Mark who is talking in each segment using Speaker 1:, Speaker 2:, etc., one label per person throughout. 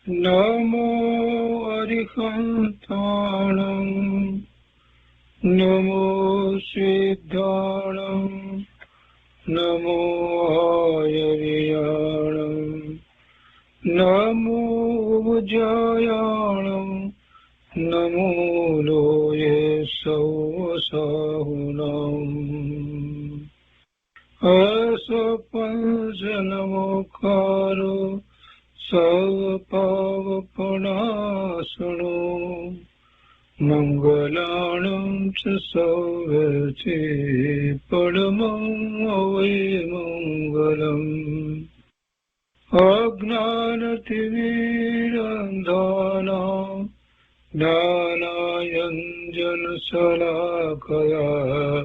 Speaker 1: નમો અરિહંતાણં નમો સિદ્ધાણં નમો હયવિયાણં નમો ઉજ્જયાણં નમો લોયે સૌસાહુનાં અસપંચનમોકારો સર્વપાવપનાશનો મંગલાણં ચ સૌવર્તે પરમં મંગલમ અજ્ઞાનતિમિરંધાનાં જ્ઞાનાંજનશલાકયા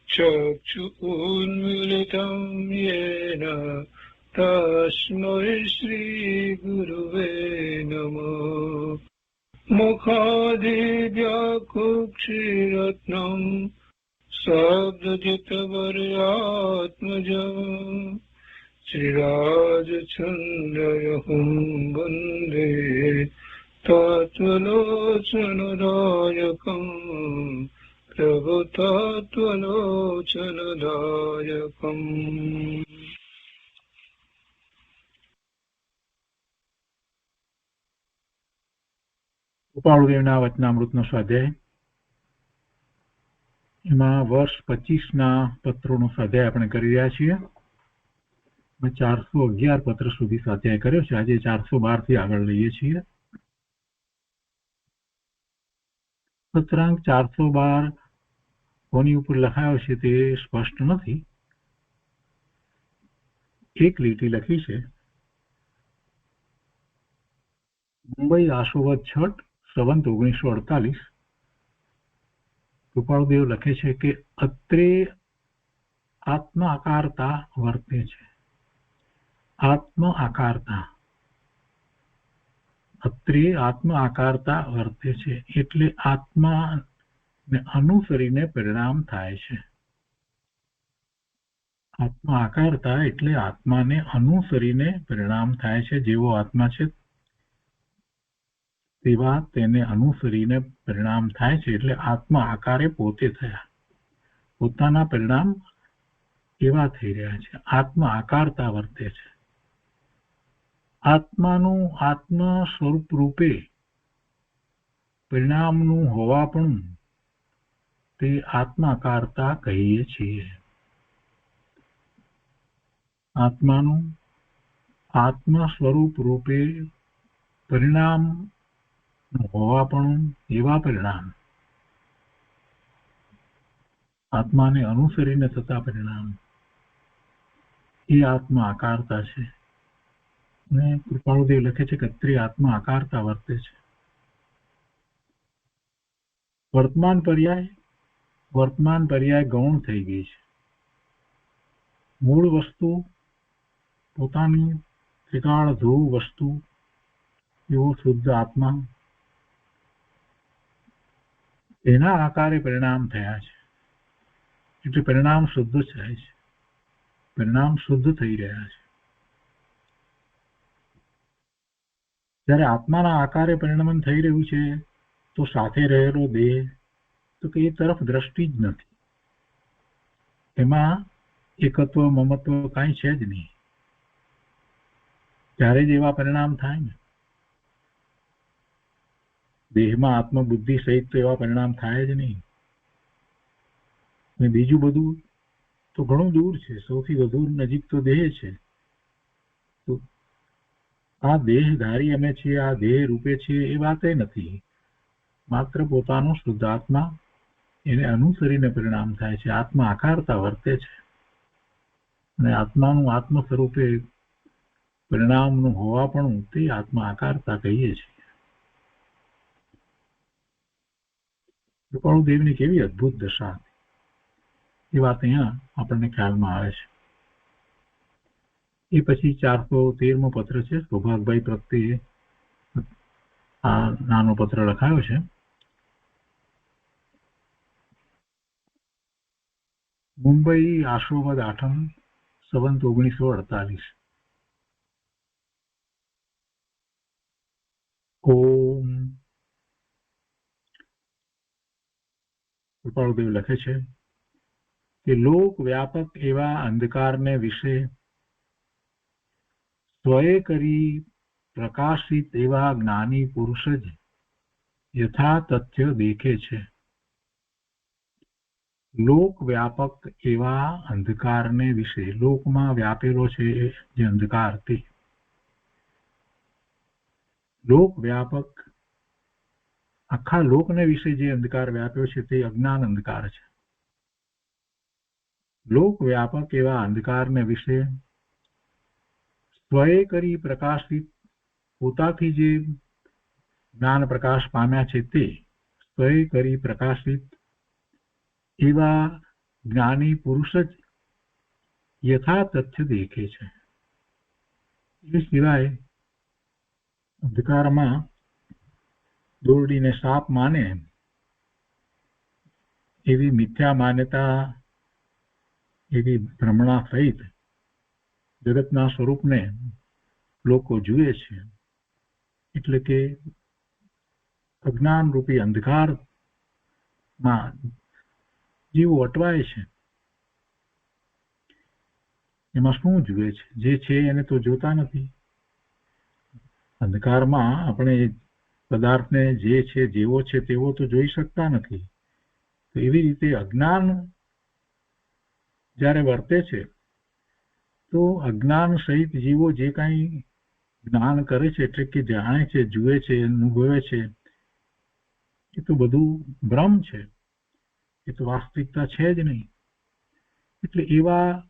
Speaker 1: ચક્ષુન્મીલિतं येन तस्मै श्रीगुरुवे नमः मुखादिव्याकुक्षिरत्नं शब्दजितवर्यात्मजम् श्रीराजचन्द्रयहुं वन्दे तत्त्वलोचनदायकम् प्रभुतत्त्वलोचनदायकम्
Speaker 2: કૃપાળુદેવના વચનામૃતનો સ્વાધ્યાય. એમાં વર્ષ 25ના પત્રોનો સ્વાધ્યાય આપણે કરી રહ્યા છીએ. 411 પત્ર સુધી સ્વાધ્યાય કર્યો છે. આજે 412 થી આગળ લઈએ છીએ. પત્રાંક 412 કોની ઉપર લખાયો છે તે સ્પષ્ટ નથી. એક લીટી લખી છે, મુંબઈ આશોવદ છઠ સંવંત 1948. કૃપાળુદેવ લખે છે કે અત્રે આત્મ આકારતા વર્તે છે. આત્મ આકારતા, અત્રે આત્મ આકારતા વર્તે છે એટલે આત્માને અનુસરીને પરિણામ થાય છે. આત્મ આકારતા એટલે આત્માને અનુસરીને પરિણામ થાય છે. જેવો આત્મા છે તેવા તેને અનુસરીને પરિણામ થાય છે. એટલે આત્મા આકારે પોતે થયા, પોતાના પરિણામ એવા થઈ રહ્યા છે. આત્મ આકારતા વર્તે છે. આત્માનું આત્મ સ્વરૂપ રૂપે પરિણામનું હોવા પણ તે આત્માકારતા કહીએ છીએ. આત્માનું આત્મ સ્વરૂપ રૂપે પરિણામ હોવા પણ એવા પરિણામ, આત્માને અનુસરીને થતા પરિણામ, એ આત્મા આકારતા છે. અને કૃપાળુદેવ લખે છે કે અત્રે આત્મા આકારતા વર્તે છે. વર્તમાન પર્યાય ગૌણ થઈ ગઈ છે. મૂળ વસ્તુ પોતાની ત્રિકાળ ધ્રુવ વસ્તુ એવો શુદ્ધ આત્મા, એના આકારે પરિણામ થયા છે એટલે પરિણામ શુદ્ધ થાય છે, પરિણામ શુદ્ધ થઈ રહ્યા છે. જ્યારે આત્માના આકારે પરિણમન થઈ રહ્યું છે તો સાથે રહેલો દેહ તો કે એ તરફ દ્રષ્ટિ જ નથી. એમાં એકત્વ મમત્વ કાંઈ છે જ નહીં. ત્યારે જ એવા પરિણામ થાય ને. દેહમાં આત્મબુદ્ધિ સહિત તો એવા પરિણામ થાય જ નહીં. અને બીજું બધું તો ઘણું દૂર છે. સૌથી વધુ નજીક તો દેહ છે. તો આ દેહધારી અમે છીએ, આ દેહ રૂપે છીએ એ વાત નથી. માત્ર પોતાનો શુદ્ધ આત્મા એને અનુસરીને પરિણામ થાય છે. આત્મા આકારતા વર્તે છે અને આત્માનું આત્મ સ્વરૂપે પરિણામનું હોવા પણ તે આત્મા આકારતા કહીએ છીએ. કૃપાળુદેવની કેવી અદભુત દશા હતી એ વાત અહીંયા આપણને ખ્યાલમાં આવે છે. એ પછી 413મો પત્ર છે. સૌભાગભાઈ પ્રત્યે આ નાનો પત્ર લખાયો છે. મુંબઈ આશોવદ આઠમ સંવંત 1948. ઓમ. કૃપાળુદેવ લખે છે કે લોક વ્યાપક એવા અંધકારને વિશે સ્વયે કરી પ્રકાશિત એવા જ્ઞાની પુરુષ જ યથા તથ્ય દેખે છે. લોક વ્યાપક એવા અંધકારને વિશે, લોકમાં વ્યાપેલો છે જે અંધકાર, તે લોક વ્યાપક, આખા લોકને વિશે જે અંધકાર વ્યાપ્યો છે તે અજ્ઞાન અંધકાર છે. લોક વ્યાપક એવા અંધકારને વિશે સ્વયે કરી પ્રકાશિત, પોતાથી જે જ્ઞાન પ્રકાશ પામ્યા છે તે સ્વયે કરી પ્રકાશિત એવા જ્ઞાની પુરુષ જ યથા તથ્ય દેખે છે. એ સિવાય અંધકારમાં દોરડીને સાપ માને એવી મિથ્યા માન્યતા, એવી ભ્રમણા સહિત જગતના સ્વરૂપને લોકો જુએ છે. એટલે કે અજ્ઞાન રૂપી અંધકારમાં જીવો અટવાય છે. એમાં શું જુએ છે? જે છે એને તો જોતા નથી. અંધકારમાં આપણે પદાર્થને જે છે, જેવો છે તેવો તો જોઈ શકતા નથી. તો એવી રીતે અજ્ઞાન જ્યારે વર્તે છે તો અજ્ઞાન સહિત જીવો જે કાંઈ જ્ઞાન કરે છે, એટલે કે જાણે છે, જુએ છે, અનુભવે છે, એ તો બધું ભ્રમ છે, એ તો વાસ્તવિકતા છે જ નહીં. એટલે એવા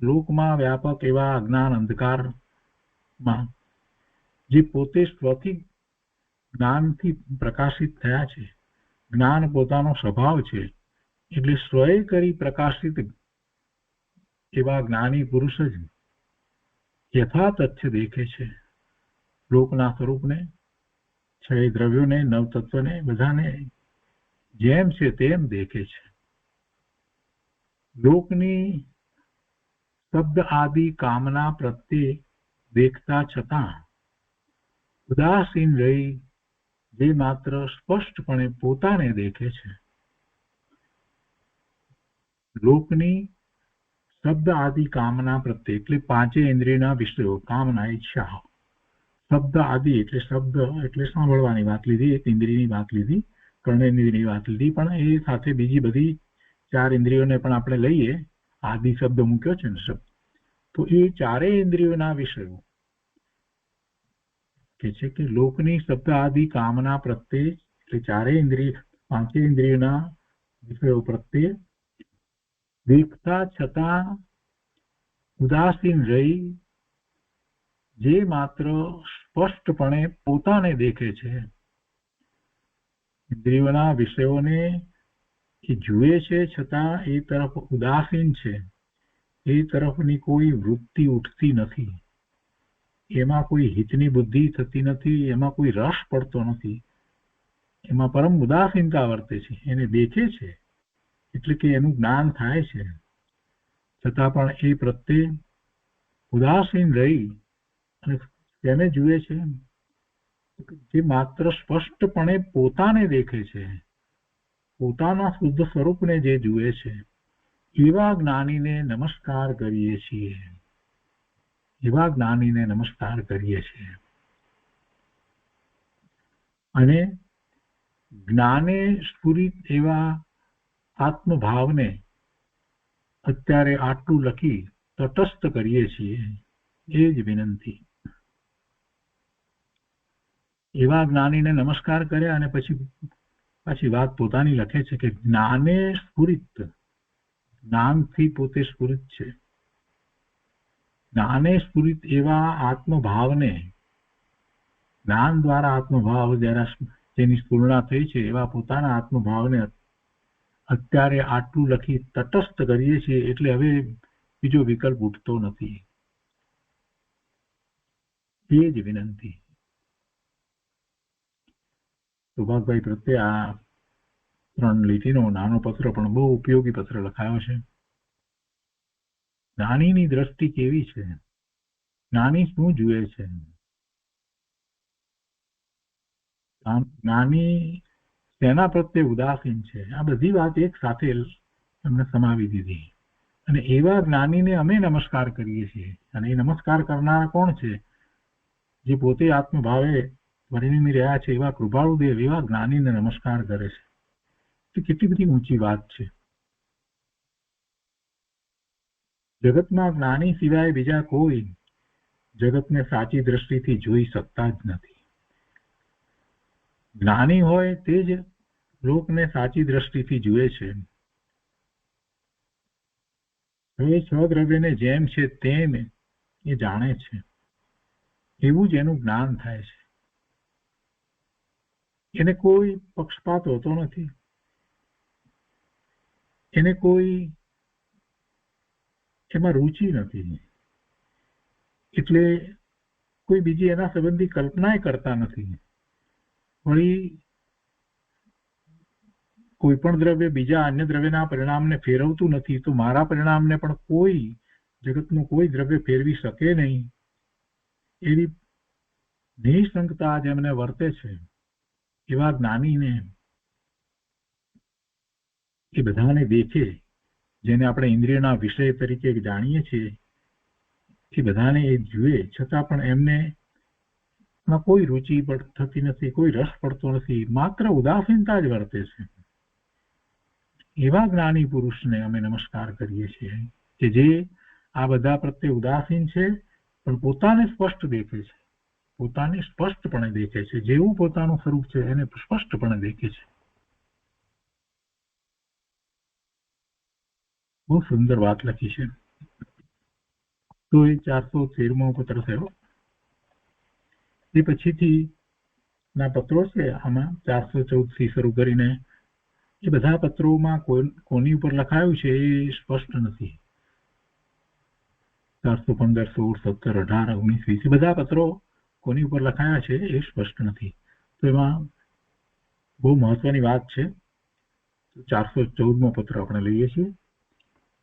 Speaker 2: લોકમાં વ્યાપક એવા અજ્ઞાન અંધકારમાં જે પોતે સ્વથી જ્ઞાનથી પ્રકાશિત થયા છે, જ્ઞાન પોતાનો સ્વભાવ છે, એટલે સ્વયં કરી પ્રકાશિત એવા જ્ઞાની પુરુષ જ યથા તથ્ય દેખે છે. લોકના સ્વરૂપને, છ દ્રવ્યોને, નવતત્વને, બધાને જેમ છે તેમ દેખે છે. લોકની શબ્દ આદિ કામના પ્રત્યે દેખતા છતાં ઉદાસીન રહી જે માત્ર સ્પષ્ટપણે પોતાને દેખે છે. લોકની શબ્દ આદિ કામના પ્રત્યે, એટલે પાંચે ઇન્દ્રિયના વિષયો, કામના, ઈચ્છા. શબ્દ આદિ એટલે શબ્દ એટલે સાંભળવાની વાત લીધી, એક ઇન્દ્રિયની વાત લીધી, કર્ણેન્દ્રિયની વાત લીધી, પણ એ સાથે બીજી બધી ચાર ઇન્દ્રિયોને પણ આપણે લઈએ, આદિ શબ્દ મૂક્યો છે ને શબ્દ, તો એ ચારેય ઇન્દ્રિયોના વિષયો કે છે કે લોકની શબ્દ આદિ કામના પ્રત્યે, એટલે ચારેય ઇન્દ્રિય, પાંચે ઇન્દ્રિયોના વિષયો પ્રત્યે દેખતા છતાં ઉદાસીન રહી જે માત્ર સ્પષ્ટપણે પોતાને દેખે છે. ઇન્દ્રિયોના વિષયોને એ જુએ છે છતાં એ તરફ ઉદાસીન છે, એ તરફની કોઈ વૃત્તિ ઉઠતી નથી, એમાં કોઈ હિતની બુદ્ધિ થતી નથી, એમાં કોઈ રસ પડતો નથી, એમાં પરમ ઉદાસીનતા વર્તે છે. એને દેખે છે એટલે કે એનું જ્ઞાન થાય છે, છતાં પણ એ પ્રત્યે ઉદાસીન રહી અને તેને જુએ છે જે માત્ર સ્પષ્ટપણે પોતાને દેખે છે, પોતાના શુદ્ધ સ્વરૂપને જે જુએ છે. એવા જ્ઞાનીને નમસ્કાર કરીએ છીએ, એવા જ્ઞાનીને નમસ્કાર કરીએ છીએ. અને જ્ઞાને સ્ફુરિત એવા આત્મભાવને અત્યારે આટલું લખી તટસ્થ કરીએ છીએ, એ જ વિનંતી. એવા જ્ઞાનીને નમસ્કાર કર્યા અને પાછી વાત પોતાની લખે છે કે જ્ઞાને સ્ફુરિત, જ્ઞાનથી પોતે સ્ફુરિત છે, જ્ઞાને સ્ફુરિત એવા આત્મભાવને, જ્ઞાન દ્વારા આત્મભાવ જેની સ્ફુરણા થઈ છે એવા પોતાના આત્મભાવને અત્યારે આટલું લખી તટસ્થ કરીએ છીએ. એટલે હવે બીજો વિકલ્પ ઉઠતો નથી, એ જ વિનંતી. સુભાષભાઈ પ્રત્યે આ 3 લીટીનો નાનો પત્ર પણ બહુ ઉપયોગી પત્ર લખાયો છે. જ્ઞાનીની દ્રષ્ટિ કેવી છે, જ્ઞાની શું જુએ છે, જ્ઞાની તેના પ્રત્યે ઉદાસીન છે. આ બધી વાત એક સાથે એમને સમાવી દીધી. અને એવા જ્ઞાનીને અમે નમસ્કાર કરીએ છીએ. અને એ નમસ્કાર કરનારા કોણ છે? જે પોતે આત્મભાવે પરિણમી રહ્યા છે એવા કૃપાળુદેવ એવા જ્ઞાનીને નમસ્કાર કરે છે. એ કેટલી બધી ઊંચી વાત છે. જગતમાં જ્ઞાની સિવાય બીજા કોઈ જગતને સાચી દ્રષ્ટિથી જોઈ શકતા જ નથી. જ્ઞાની હોય તે જ લોકને સાચી દ્રષ્ટિથી જુએ છે. હવે છ દ્રવ્યને જેમ છે તેમ એ જાણે છે. એવું જ એનું જ્ઞાન થાય છે. એને કોઈ પક્ષપાત હોતો નથી. એને કોઈ એમાં રુચિ નથી. એટલે કોઈ બીજી એના સંબંધી કલ્પના કરતા નથી. વળી કોઈ પણ દ્રવ્ય બીજા અન્ય દ્રવ્યના પરિણામને ફેરવતું નથી. તો મારા પરિણામને પણ કોઈ જગતનું કોઈ દ્રવ્ય ફેરવી શકે નહીં. એવી નિઃશંકતા જેમને વર્તે છે એવા જ્ઞાનીને એ બધાને દેખે, જેને આપણે ઇન્દ્રિયના વિષય તરીકે જાણીએ છીએ, એ બધાને એ જુએ છતાં પણ એમને કોઈ રુચિ થતી નથી, કોઈ રસ પડતો નથી, માત્ર ઉદાસીનતા જ વર્તે છે. એવા જ્ઞાની પુરુષને અમે નમસ્કાર કરીએ છીએ કે જે આ બધા પ્રત્યે ઉદાસીન છે પણ પોતાને સ્પષ્ટ દેખે છે, પોતાને સ્પષ્ટપણે દેખે છે. જેવું પોતાનું સ્વરૂપ છે એને સ્પષ્ટપણે દેખે છે. બહુ સુંદર વાત લખી છે. તો એ 413મો પત્ર થયો. એ પછીથી ના પત્રો છે આમાં 414 થી શરૂ કરીને એ બધા પત્રોમાં કોની ઉપર લખાયું છે એ સ્પષ્ટ નથી. 415, 16, 17, 18, 19, 20 બધા પત્રો કોની ઉપર લખાયા છે એ સ્પષ્ટ નથી. તો એમાં બહુ મહત્વની વાત છે. 414મો પત્ર આપણે લઈએ છીએ.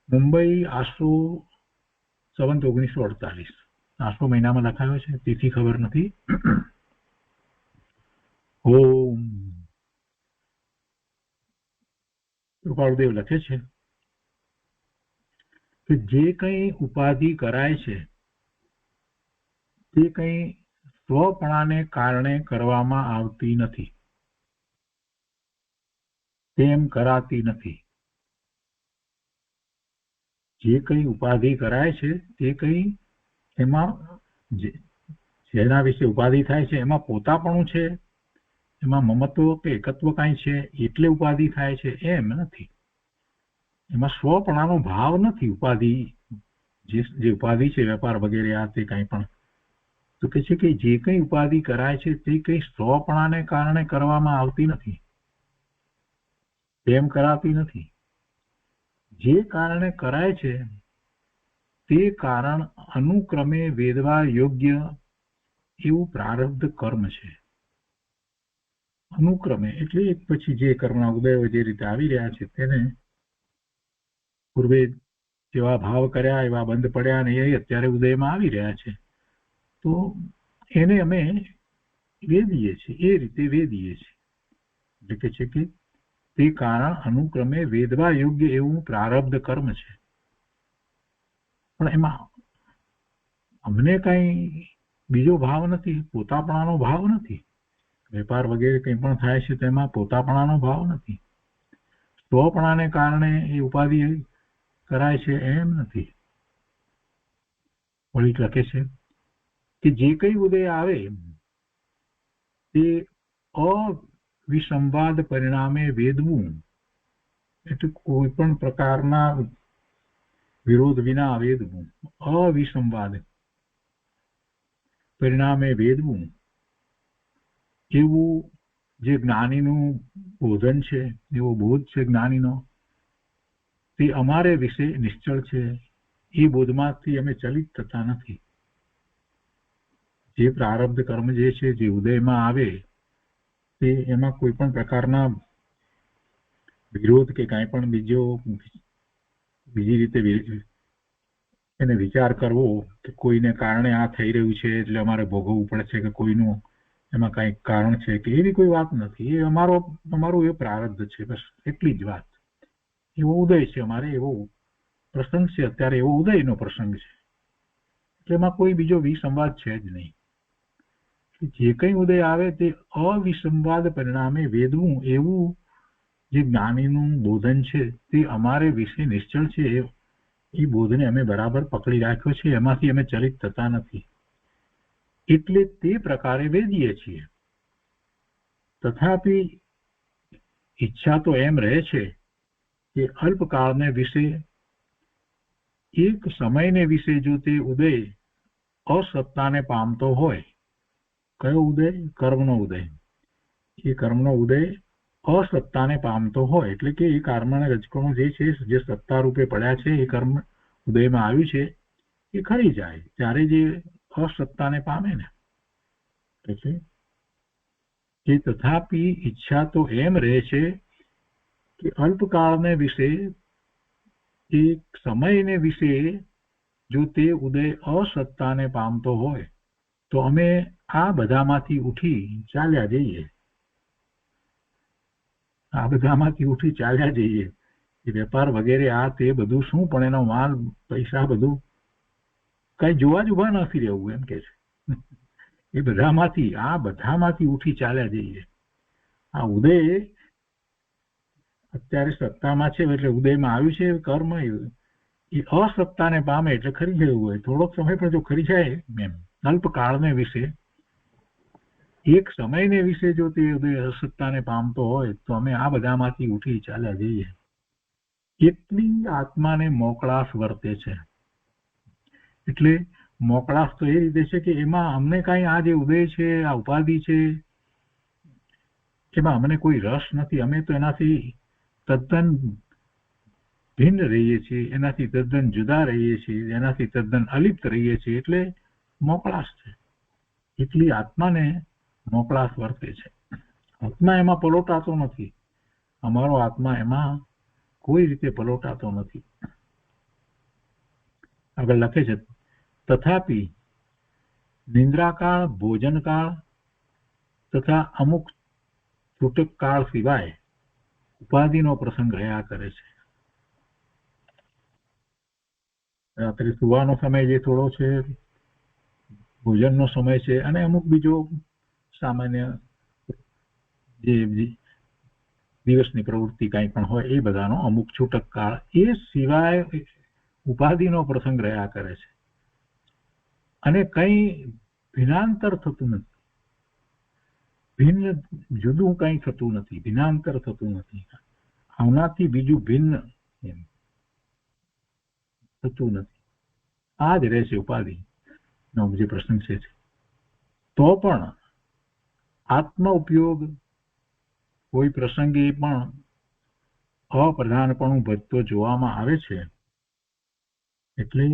Speaker 2: મુંબઈ, આશરો સંવત 1948. આશરો મહિનામાં લખાયો છે, તિથિ ખબર નથી. ઓમ કૃપાળુદેવ લખે છે કે જે કંઈ ઉપાધિ કરાય છે તે કંઈ સ્વપણાને કારણે કરવામાં આવતી નથી, તેમ કરાતી નથી. જે કંઈ ઉપાધિ કરાય છે તે કંઈ એમાં જેના વિશે ઉપાધિ થાય છે એમાં પોતાપણું છે, એમાં મમત્વ કે એકત્વ કાંઈ છે એટલે ઉપાધિ થાય છે એમ નથી. એમાં સ્વપણાનો ભાવ નથી. ઉપાધિ જે ઉપાધિ છે વેપાર વગેરે આ તે કાંઈ પણ, તો કે છે કે જે કંઈ ઉપાધિ કરાય છે તે કંઈ સ્વપણાને કારણે કરવામાં આવતી નથી, તેમ કરાતી નથી. જે કારણે કરાય છે તે કારણ અનુક્રમે વેદવા યોગ્ય એવું પ્રારબ્ધ કર્મ છે. અનુક્રમે એટલે એક પછી જે કર્મના ઉદયો જે રીતે આવી રહ્યા છે તેને પૂર્વે જેવા ભાવ કર્યા એવા બંધ પડ્યા ને એ અત્યારે ઉદયમાં આવી રહ્યા છે. તો એને અમે વેદીએ છીએ, એ રીતે વેદીએ છીએ. એટલે કે છે કે તે કારણ અનુક્રમે વેદવા યોગ્ય એવું પ્રારબ્ધ કર્મ છે. પણ એમાં અમને કઈ બીજો ભાવ નથી, પોતાપણાનો ભાવ નથી. વેપાર વગેરે કંઈ પણ થાય છે તેમાં પોતાપણાનો ભાવ નથી. સ્વપણાને કારણે એ ઉપાધિ કરાય છે એમ નથી. વળી લખે છે કે જે કંઈ ઉદય આવે તે અવિસંવાદ પરિણામે વેદવું, એટલે કોઈ પણ પ્રકારના વિરોધ વિના વેદવું, અવિસંવાદ પરિણામે વેદવું એવું જે જ્ઞાનીનું બોધન છે, એવો બોધ છે જ્ઞાનીનો, તે અમારે વિશે નિશ્ચળ છે. એ બોધમાંથી અમે ચલિત થતા નથી. જે પ્રારબ્ધ કર્મ જે છે જે ઉદયમાં આવે તે એમાં કોઈ પણ પ્રકારના વિરોધ કે કાંઈ પણ બીજી રીતે એને વિચાર કરવો કે કોઈને કારણે આ થઈ રહ્યું છે એટલે અમારે ભોગવવું પડે છે, કે કોઈનું એમાં કઈ કારણ છે કે એવી કોઈ વાત નથી. એ અમારું એ પ્રારબ્ધ છે, બસ એટલી જ વાત. એવો ઉદય છે અમારે, એવો પ્રસંગ છે અત્યારે, એવો ઉદયનો પ્રસંગ છે. એટલે એમાં કોઈ બીજો વિસંવાદ છે જ નહીં. જે કઈ ઉદય આવે તે અવિસંવાદ પરિણામે વેદવું એવું જે જ્ઞાનીનું બોધન છે તે અમારે વિશે નિશ્ચળ છે. એ બોધને અમે બરાબર પકડી રાખ્યો છે, એમાંથી અમે ચલિત થતા નથી. એટલે તે પ્રકારે વેદીએ છીએ. તથાપિ ઈચ્છા તો એમ રહે છે કે અલ્પકાળને વિશે, એક સમયને વિશે જો તે ઉદય અસત્તાને પામતો હોય. કયો ઉદય? કર્મનો ઉદય. એ કર્મનો ઉદય અસત્તાને પામતો હોય, એટલે કે એ કર્મના રજકણો જે છે, જે સત્તા રૂપે પડ્યા છે, એ કર્મ ઉદયમાં આવ્યું છે, એ ખરી જાય ત્યારે જે અસત્તાને પામે ને, એટલે કે તથાપિ ઈચ્છા તો એમ રહે છે કે અલ્પકાળને વિશે, એક સમયને વિશે જો તે ઉદય અસત્તાને પામતો હોય તો અમે આ બધામાંથી ઉઠી ચાલ્યા જઈએ. આ બધામાંથી ઉઠી ચાલ્યા જઈએ. એ વેપાર વગેરે આ તે બધું શું, પણ એનો માલ પૈસા બધું કઈ જોવા જ ઉભા નથી રહેવું, એમ કે છે. એ બધામાંથી ઉઠી ચાલ્યા જઈએ. આ ઉદય અત્યારે સત્તામાં છે, એટલે ઉદયમાં આવ્યું છે કર્મ, એ અસત્તાને પામે એટલે ખરી ગયું હોય. થોડોક સમય પણ જો ખરી જાય એમ, અલ્પકાળને વિશે, એક સમયને વિશે જો તે ઉદય અસત્તાને પામતો હોય તો અમે આ બધામાંથી ઉઠી ચાલ્યા જઈએ. એટલી આત્માને મોકળાશ વર્તે છે. એટલે મોકળાશ તો એ રીતે છે કે એમાં અમને કઈ આ જે ઉદય છે, આ ઉપાધિ છે, એમાં અમને કોઈ રસ નથી. અમે તો એનાથી તદ્દન ભિન્ન રહીએ છીએ, એનાથી તદ્દન જુદા રહીએ છીએ, એનાથી તદ્દન અલિપ્ત રહીએ છીએ. એટલે મોકળાશ છે. એટલી આત્માને મોકળાશ વર્તે છે. આત્મા એમાં પલોટાતો નથી. અમારો આત્મા એમાં કોઈ રીતે પલોટાતો નથી. આગળ લખે છે, તથાપિ નિંદ્રાકાળ, ભોજનકાળ તથા અમુક છૂટક કાળ સિવાય ઉપાધિનો પ્રસંગ રહ્યા કરે છે. રાત્રે સુવાનો સમય જે થોડો છે, ભોજનનો સમય છે, અને અમુક બીજો સામાન્ય જે દિવસની પ્રવૃત્તિ કાંઈ પણ હોય એ બધાનો અમુક છૂટક કાળ, એ સિવાય ઉપાધિનો પ્રસંગ રહ્યા કરે છે. અને કઈ ભિન્નાંતર થતું નથી. ભિન્ન જુદું કઈ થતું નથી, ભિન્નાંતર થતું નથી. આનાથી બીજું ભિન્ન એમ થતું નથી. આ જ રહે છે ઉપાધિ નો જે પ્રસંગ છે. તો પણ આત્મ ઉપયોગ કોઈ પ્રસંગે પણ અપ્રધાનપણું વધતો જોવામાં આવે છે. એટલે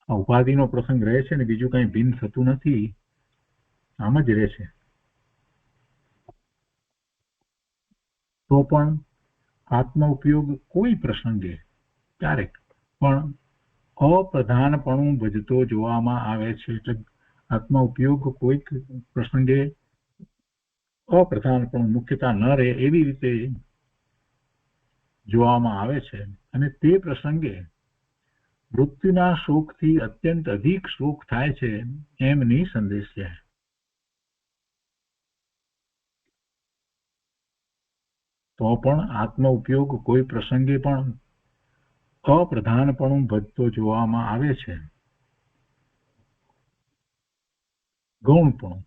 Speaker 2: આ ઉપાધિનો પ્રસંગ રહે છે ને બીજું કઈ ભિન્ન થતું નથી, આમ જ રહે છે. તો પણ આત્મ ઉપયોગ કોઈ પ્રસંગે ક્યારેક પણ અપ્રધાનપણું વધતો જોવામાં આવે છે. એટલે આત્મ ઉપયોગ કોઈક પ્રસંગે અપ્રધાનપણું, મુખ્યતા ન રહે એવી રીતે જોવામાં આવે છે. અને તે પ્રસંગે મૃત્યુના શોકથી અત્યંત અધિક શોક થાય છે એમની સંદેશ છે. તો પણ આત્મ ઉપયોગ કોઈ પ્રસંગે પણ અપ્રધાનપણું વધતો જોવામાં આવે છે. ગૌણપણું,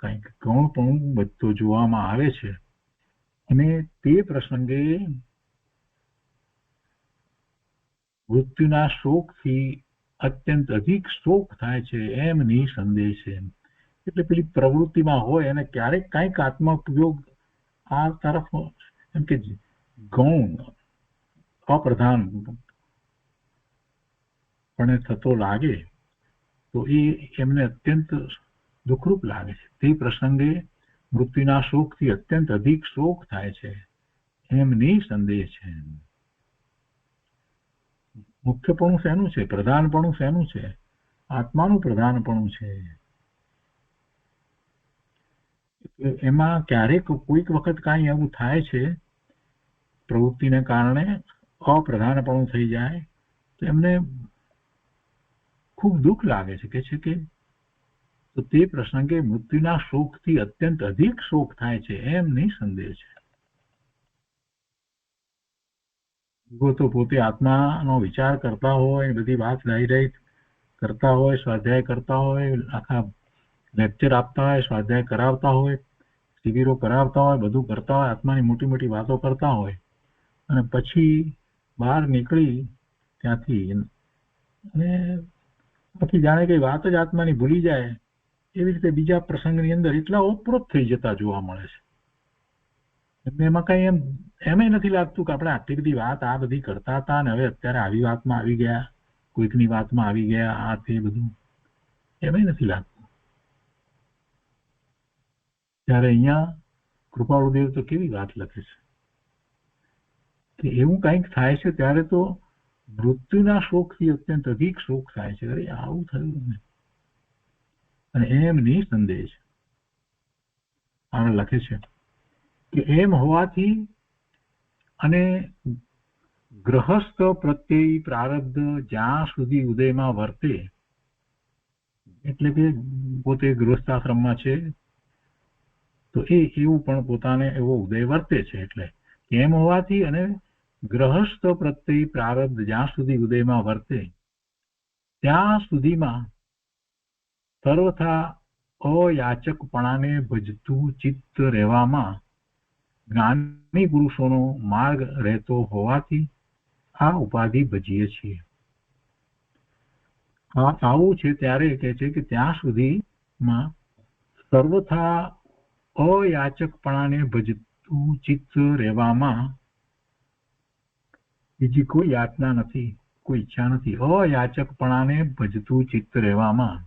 Speaker 2: કંઈક ગૌણપણું વધતો જોવામાં આવે છે. અને તે પ્રસંગે મૃત્યુના શોકથી અત્યંત અધિક શોક થાય છે એમની સંદેશ છે. એટલે પેલી પ્રવૃત્તિમાં હોય અને ક્યારેક કંઈક આત્મ ઉપયોગ આ તરફ એમ કે ગૌણ અપ્રધાન પણ થતો લાગે તો એ એમને અત્યંત દુઃખરૂપ લાગે છે. તે પ્રસંગે મૃત્યુના શોકથી અત્યંત અધિક શોક થાય છે એમની સંદેશ છે. મુખ્યપણું શેનું છે? પ્રધાનપણું શેનું છે? આત્માનું પ્રધાનપણું છે. એમાં ક્યારેક કોઈક વખત કાંઈ એવું થાય છે પ્રવૃત્તિને કારણે અપ્રધાનપણું થઈ જાય તો એમને ખૂબ દુઃખ લાગે છે કે તો તે પ્રસંગે મૃત્યુના શોકથી અત્યંત અધિક શોક થાય છે એમ નિસંદેહ છે. તો પોતે આત્માનો વિચાર કરતા હોય, બધી વાત ડાયરેક્ટ કરતા હોય, સ્વાધ્યાય કરતા હોય, આખા લેક્ચર આપતા હોય, સ્વાધ્યાય કરાવતા હોય, શિબિરો કરાવતા હોય, બધું કરતા હોય, આત્માની મોટી મોટી વાતો કરતા હોય, અને પછી બહાર નીકળી ત્યાંથી અને આખી જાણે કઈ વાત જ આત્માની ભૂલી જાય એવી રીતે બીજા પ્રસંગની અંદર એટલા ઓતપ્રોત થઈ જતા જોવા મળે છે. એમાં કઈ એમ નથી લાગતું કે આપણે આટલી બધી વાત આ બધી કરતા હતા ને હવે અત્યારે આવી વાતમાં આવી ગયા, કોઈકની વાતમાં આવી ગયા, આ તે બધું એમ નથી લાગતું. ત્યારે અહીંયા કૃપાળુદેવ તો કેવી વાત લખે છે કે એવું કંઈક થાય છે ત્યારે તો મૃત્યુના શોકથી અત્યંત અધિક શોક થાય છે. અરે આવું થયું ને, અને એમ નિસંદેહ છે. આગળ લખે છે કે એમ હોવાથી અને ગ્રહસ્થ પ્રત્યય પ્રારબ્ધ જ્યાં સુધી ઉદયમાં વર્તે, એટલે કે પોતે ગૃહસ્થાશ્રમમાં છે તો એવું પણ પોતાને એવો ઉદય વર્તે છે. એટલે એમ હોવાથી અને ગ્રહસ્થ પ્રત્યય પ્રારબ્ધ જ્યાં સુધી ઉદયમાં વર્તે ત્યાં સુધીમાં સર્વથા અયાચકપણાને ભજતું ચિત્ત રહેવામાં જ્ઞાની પુરુષોનો માર્ગ રહેતો હોવાથી આ ઉપાધિ ભજીએ છીએ. આવું છે ત્યારે કહે છે કે ત્યાં સુધીમાં સર્વથા અયાચકપણાને ભજતું ચિત્ત રહેવામાં બીજી કોઈ યાતના નથી, કોઈ ઈચ્છા નથી. અયાચકપણાને ભજતું ચિત્ત રહેવામાં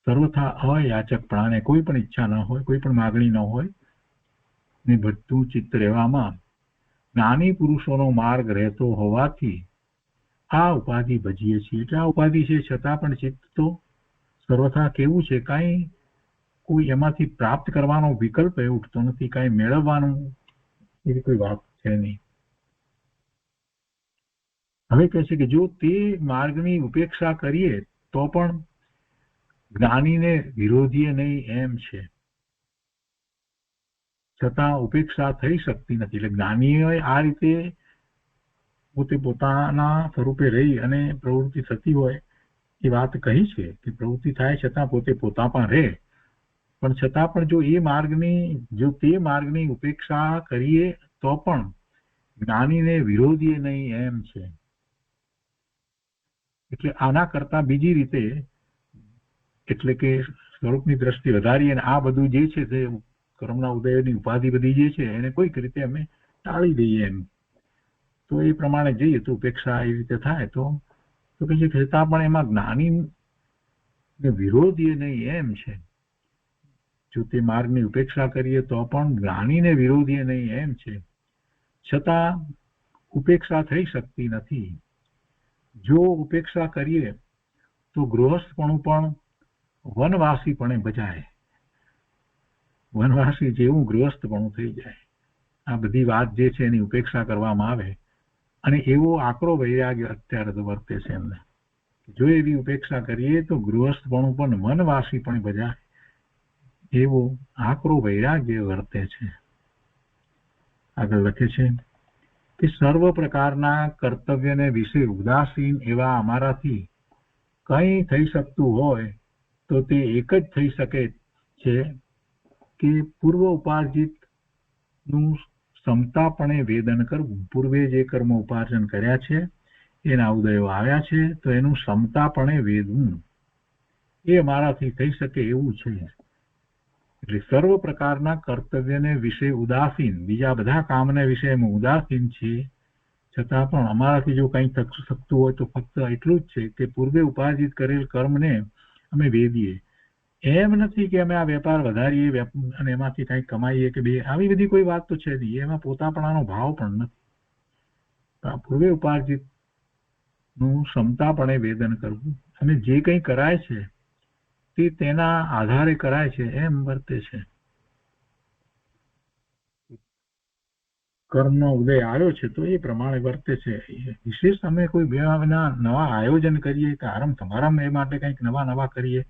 Speaker 2: સર્વથા અયાચકપણાને કોઈ પણ ઈચ્છા ન હોય, કોઈ પણ માગણી ન હોય ને ભજતું ચિત્ત રહેવામાં જ્ઞાની પુરુષોનો માર્ગ રહેતો હોવાથી આ ઉપાધિ ભજીએ છીએ. એટલે આ ઉપાધિ છે છતાં પણ ચિત્ત તો સર્વથા કેવું છે, કાંઈ કોઈ એમાંથી પ્રાપ્ત કરવાનો વિકલ્પ એ ઉઠતો નથી, કાંઈ મેળવવાનું એવી કોઈ વાત છે નહીં. હવે કહે છે કે જો તે માર્ગની ઉપેક્ષા કરીએ તો પણ જ્ઞાનીને વિરોધીએ નહીં એમ છે, છતાં ઉપેક્ષા થઈ શકતી નથી. એટલે જ્ઞાનીઓએ આ રીતે પોતે પોતાના સ્વરૂપે રહી અને પ્રવૃત્તિ થતી હોય એ વાત કહી છે કે પ્રવૃત્તિ થાય છતાં પોતે પોતામાં રહે, પણ છતાં પણ જો તે માર્ગની ઉપેક્ષા કરીએ તો પણ જ્ઞાનીને વિરોધીએ નહીં એમ છે. એટલે આના કરતા બીજી રીતે, એટલે કે સ્વરૂપની દ્રષ્ટિ વધારીએ અને આ બધું જે છે તે કર્મના ઉદયની ઉપાધિ બધી જે છે એને કોઈક રીતે અમે ટાળી દઈએ એમ, તો એ પ્રમાણે જઈએ તો ઉપેક્ષા એવી રીતે થાય તો પછી છતાં પણ એમાં જ્ઞાની વિરોધીએ નહીં એમ છે. જો તે માર્ગની ઉપેક્ષા કરીએ તો પણ જ્ઞાનીને વિરોધીએ નહીં એમ છે, છતાં ઉપેક્ષા થઈ શકતી નથી. જો ઉપેક્ષા કરીએ તો ગૃહસ્થપણું પણ વનવાસીપણે બજાય, વનવાસી જેવું ગૃહસ્થપણું થઈ જાય. આ બધી વાત જે છે એની ઉપેક્ષા કરવામાં આવે અને એવો આકરો વૈરાગ્ય અત્યારે તો વર્તે છે એમને. જો એવી ઉપેક્ષા કરીએ તો ગૃહસ્થપણું પણ વનવાસી પણ બજાય એવો આકરો વૈરાગ્ય વર્તે છે. આગળ લખે છે કે સર્વ પ્રકારના કર્તવ્યને વિશે ઉદાસીન એવા અમારાથી કંઈ થઈ શકતું હોય તો તે એક જ થઈ શકે છે કે પૂર્વ ઉપાર્જિત નું ક્ષમતાપણે વેદન કરવું. પૂર્વે જે કર્મ ઉપાર્જન કર્યા છે એના ઉદયો આવ્યા છે તો એનું ક્ષમતાપણે વેદવું એ અમારાથી થઈ શકે એવું છે. એટલે સર્વ પ્રકારના કર્તવ્યને વિશે ઉદાસીન, બીજા બધા કામને વિશે એમ ઉદાસીન છે, છતાં પણ અમારાથી જો કંઈ થઈ શકતું હોય તો ફક્ત એટલું જ છે કે પૂર્વે ઉપાર્જિત કરેલ કર્મને અમે વેદીએ. એમ નથી કે અમે આ વેપાર વધારીએ અને એમાંથી કંઈક કમાઈએ કે આવી બધી કોઈ વાત તો છે નહીં. એમાં પોતાપણાનો ભાવ પણ નથી. પૂર્વે ઉપાર્જિત નું ક્ષમતાપણે વેદન કરવું અને જે કંઈ કરાય છે તે તેના આધારે કરાય છે એમ વર્તે છે. કર્મનો ઉદય આવ્યો છે તો એ પ્રમાણે વર્તે છે. વિશેષ અમે કોઈ નવા આયોજન કરીએ કે આરામ તમારામાં એ માટે કંઈક નવા કરીએ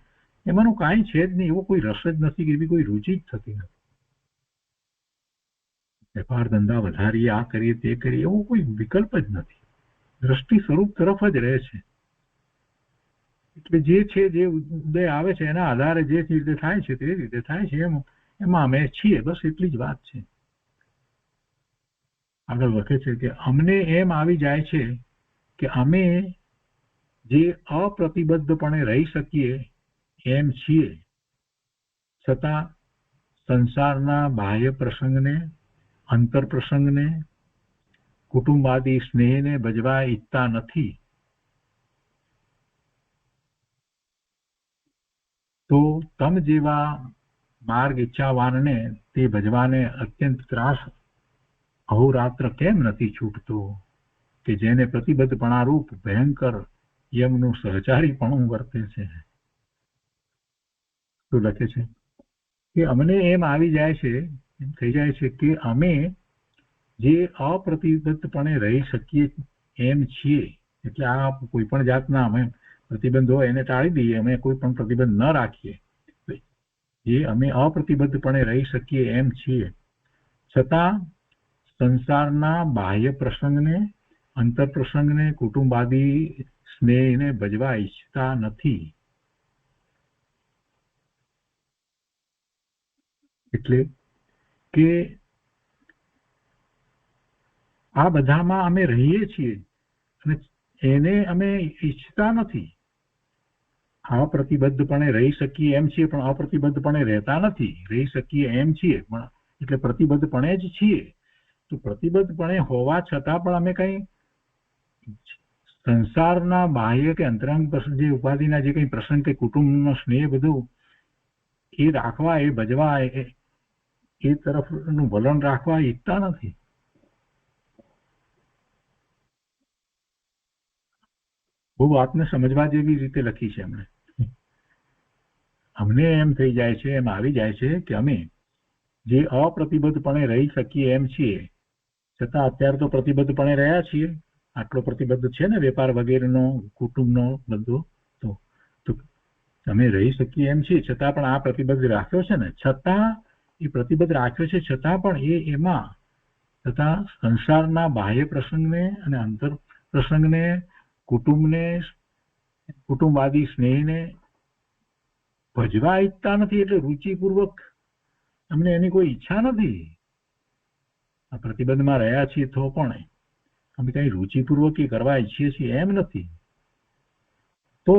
Speaker 2: એમાંનું કાંઈ છે જ નહીં. એવો કોઈ રસ જ નથી કે એવી કોઈ રુચિ જ થતી નથી. વેપાર ધંધા વધારીએ, આ કરીએ તે કરીએ, એવો કોઈ વિકલ્પ જ નથી. દ્રષ્ટિ સ્વરૂપ તરફ જ રહે છે. એટલે જે છે જે ઉદય આવે છે એના આધારે જે રીતે થાય છે તે રીતે થાય છે. એમાં અમે છીએ, બસ એટલી જ વાત છે. આગળ લખે છે કે અમને એમ આવી જાય છે કે અમે જે અપ્રતિબદ્ધપણે રહી શકીએ એમ છીએ, છતાં સંસારના બાહ્ય પ્રસંગને, અંતર પ્રસંગને, કુટુંબાદી સ્નેહને ભજવા ઈચ્છતા નથી. તો તમ જેવા માર્ગ ઈચ્છાવાનને તે ભજવાને અત્યંત ત્રાસ અહોરાત્ર કેમ નથી છૂટતો, કે જેને પ્રતિબદ્ધપણા રૂપ ભયંકર યમનું સહચારીપણું વર્તે છે. તો લખે છે કે અમને એમ આવી જાય છે, એમ થઈ જાય છે કે અમે જે અપ્રતિબદ્ધપણે રહી શકીએ એમ છીએ, એટલે આ કોઈ પણ જાતના અમે પ્રતિબંધ હોય એને ટાળી દઈએ, અમે કોઈ પણ પ્રતિબંધ ન રાખીએ. જે અમે અપ્રતિબદ્ધપણે રહી શકીએ એમ છીએ, છતાં સંસારના બાહ્ય પ્રસંગને, અંતર પ્રસંગને, કુટુંબાદી સ્નેહને ભજવા ઈચ્છતા નથી. એટલે કે આ બધામાં અમે રહીએ છીએ અને એને અમે ઈચ્છતા નથી. અપ્રતિબદ્ધપણે રહી શકીએ એમ છીએ પણ અપ્રતિબદ્ધપણે રહેતા નથી. રહી શકીએ એમ છીએ પણ એટલે પ્રતિબદ્ધપણે જ છીએ. તો પ્રતિબદ્ધપણે હોવા છતાં પણ અમે કઈ સંસારના બાહ્ય કે અંતરંગ જે ઉપાધિના જે કઈ પ્રસંગ કે કુટુંબનો સ્નેહ બધું એ રાખવા, એ ભજવા, એ તરફનું વલણ રાખવા ઈચ્છતા નથી. બહુ વાતને સમજવા જેવી રીતે લખી છે એમણે. અમને એમ થઈ જાય છે, એમ આવી જાય છે કે અમે જે અપ્રતિબદ્ધપણે રહી શકીએ એમ છીએ, છતાં અત્યારે તો પ્રતિબદ્ધપણે રહ્યા છીએ. આટલો પ્રતિબદ્ધ છે ને વેપાર વગેરેનો, કુટુંબનો બધો. તો અમે રહી શકીએ એમ છીએ, છતાં પણ આ પ્રતિબદ્ધ રાખ્યો છે ને, છતાં એ પ્રતિબદ્ધ રાખ્યો છે છતાં પણ એમાં તથા સંસારના બાહ્ય પ્રસંગને અને અંતર પ્રસંગને, કુટુંબને, કુટુંબાદી સ્નેહને ભજવા ઈચ્છતા નથી. એટલે રુચિપૂર્વક અમને એની કોઈ ઈચ્છા નથી. આ પ્રતિબંધમાં રહ્યા છીએ તો પણ અમે કઈ રુચિપૂર્વક કરવા ઈચ્છીએ છીએ એમ નથી. તો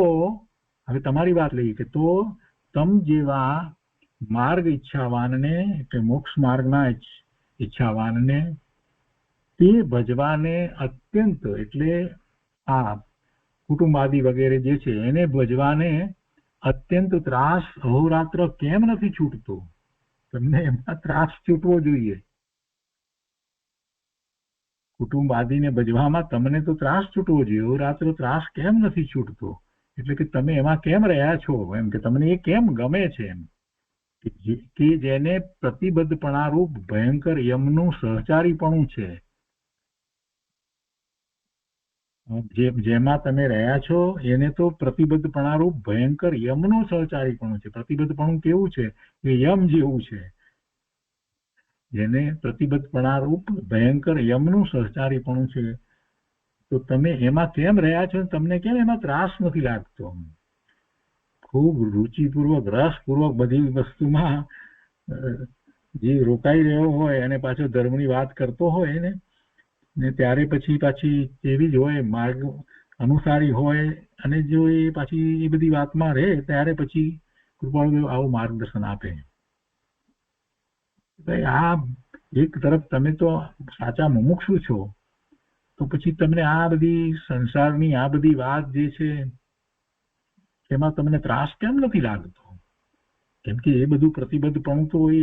Speaker 2: હવે તમારી વાત લઈએ કે તો તમ જેવા માર્ગ ઈચ્છાવાનને, એટલે મોક્ષ માર્ગના ઈચ્છાવાનને તે ભજવાને અત્યંત, એટલે આ કુટુંબાદી વગેરે જે છે એને ભજવાને અત્યંત ત્રાસ અહોરાત્ર કેમ નથી છૂટતો? તમને એમાં ત્રાસ છૂટવો જોઈએ. કુટુંબ આદિને ભજવામાં તમને તો ત્રાસ છૂટવો જોઈએ. અહોરાત્ર ત્રાસ કેમ નથી છૂટતો? એટલે કે તમે એમાં કેમ રહ્યા છો, એમ કે તમને એ કેમ ગમે છે, એમ કે જેને પ્રતિબદ્ધપણા રૂપ ભયંકર યમનું સહચારીપણું છે. જેમાં તમે રહ્યા છો એને તો પ્રતિબદ્ધપણા રૂપ ભયંકર યમનું સહચારીપણું છે. પ્રતિબદ્ધપણું કેવું છે? એ યમ જેવું છે. જેને પ્રતિબદ્ધપણા રૂપ ભયંકર યમનું સહચારીપણું છે. તો તમે એમાં કેમ રહ્યા છો? તમને કેમ એમાં ત્રાસ નથી લાગતો? ખૂબ રુચિપૂર્વક, રસપૂર્વક બધી વસ્તુમાં જે રોકાઈ રહ્યો હોય અને પાછો ધર્મની વાત કરતો હોય ને ત્યારે પાછી એવી જ હોય, માર્ગ અનુસારી હોય, અને જો એ પાછી એ બધી વાતમાં રહે ત્યારે પછી કૃપાળુદેવ આવું માર્ગદર્શન આપે. ભાઈ આ એક તરફ તમે તો સાચા મુમુક્ષુ છો, તો પછી તમને આ બધી સંસારની આ બધી વાત જે છે એમાં તમને ત્રાસ કેમ નથી લાગતો? કેમ કે એ બધું પ્રતિબદ્ધપણું તો એ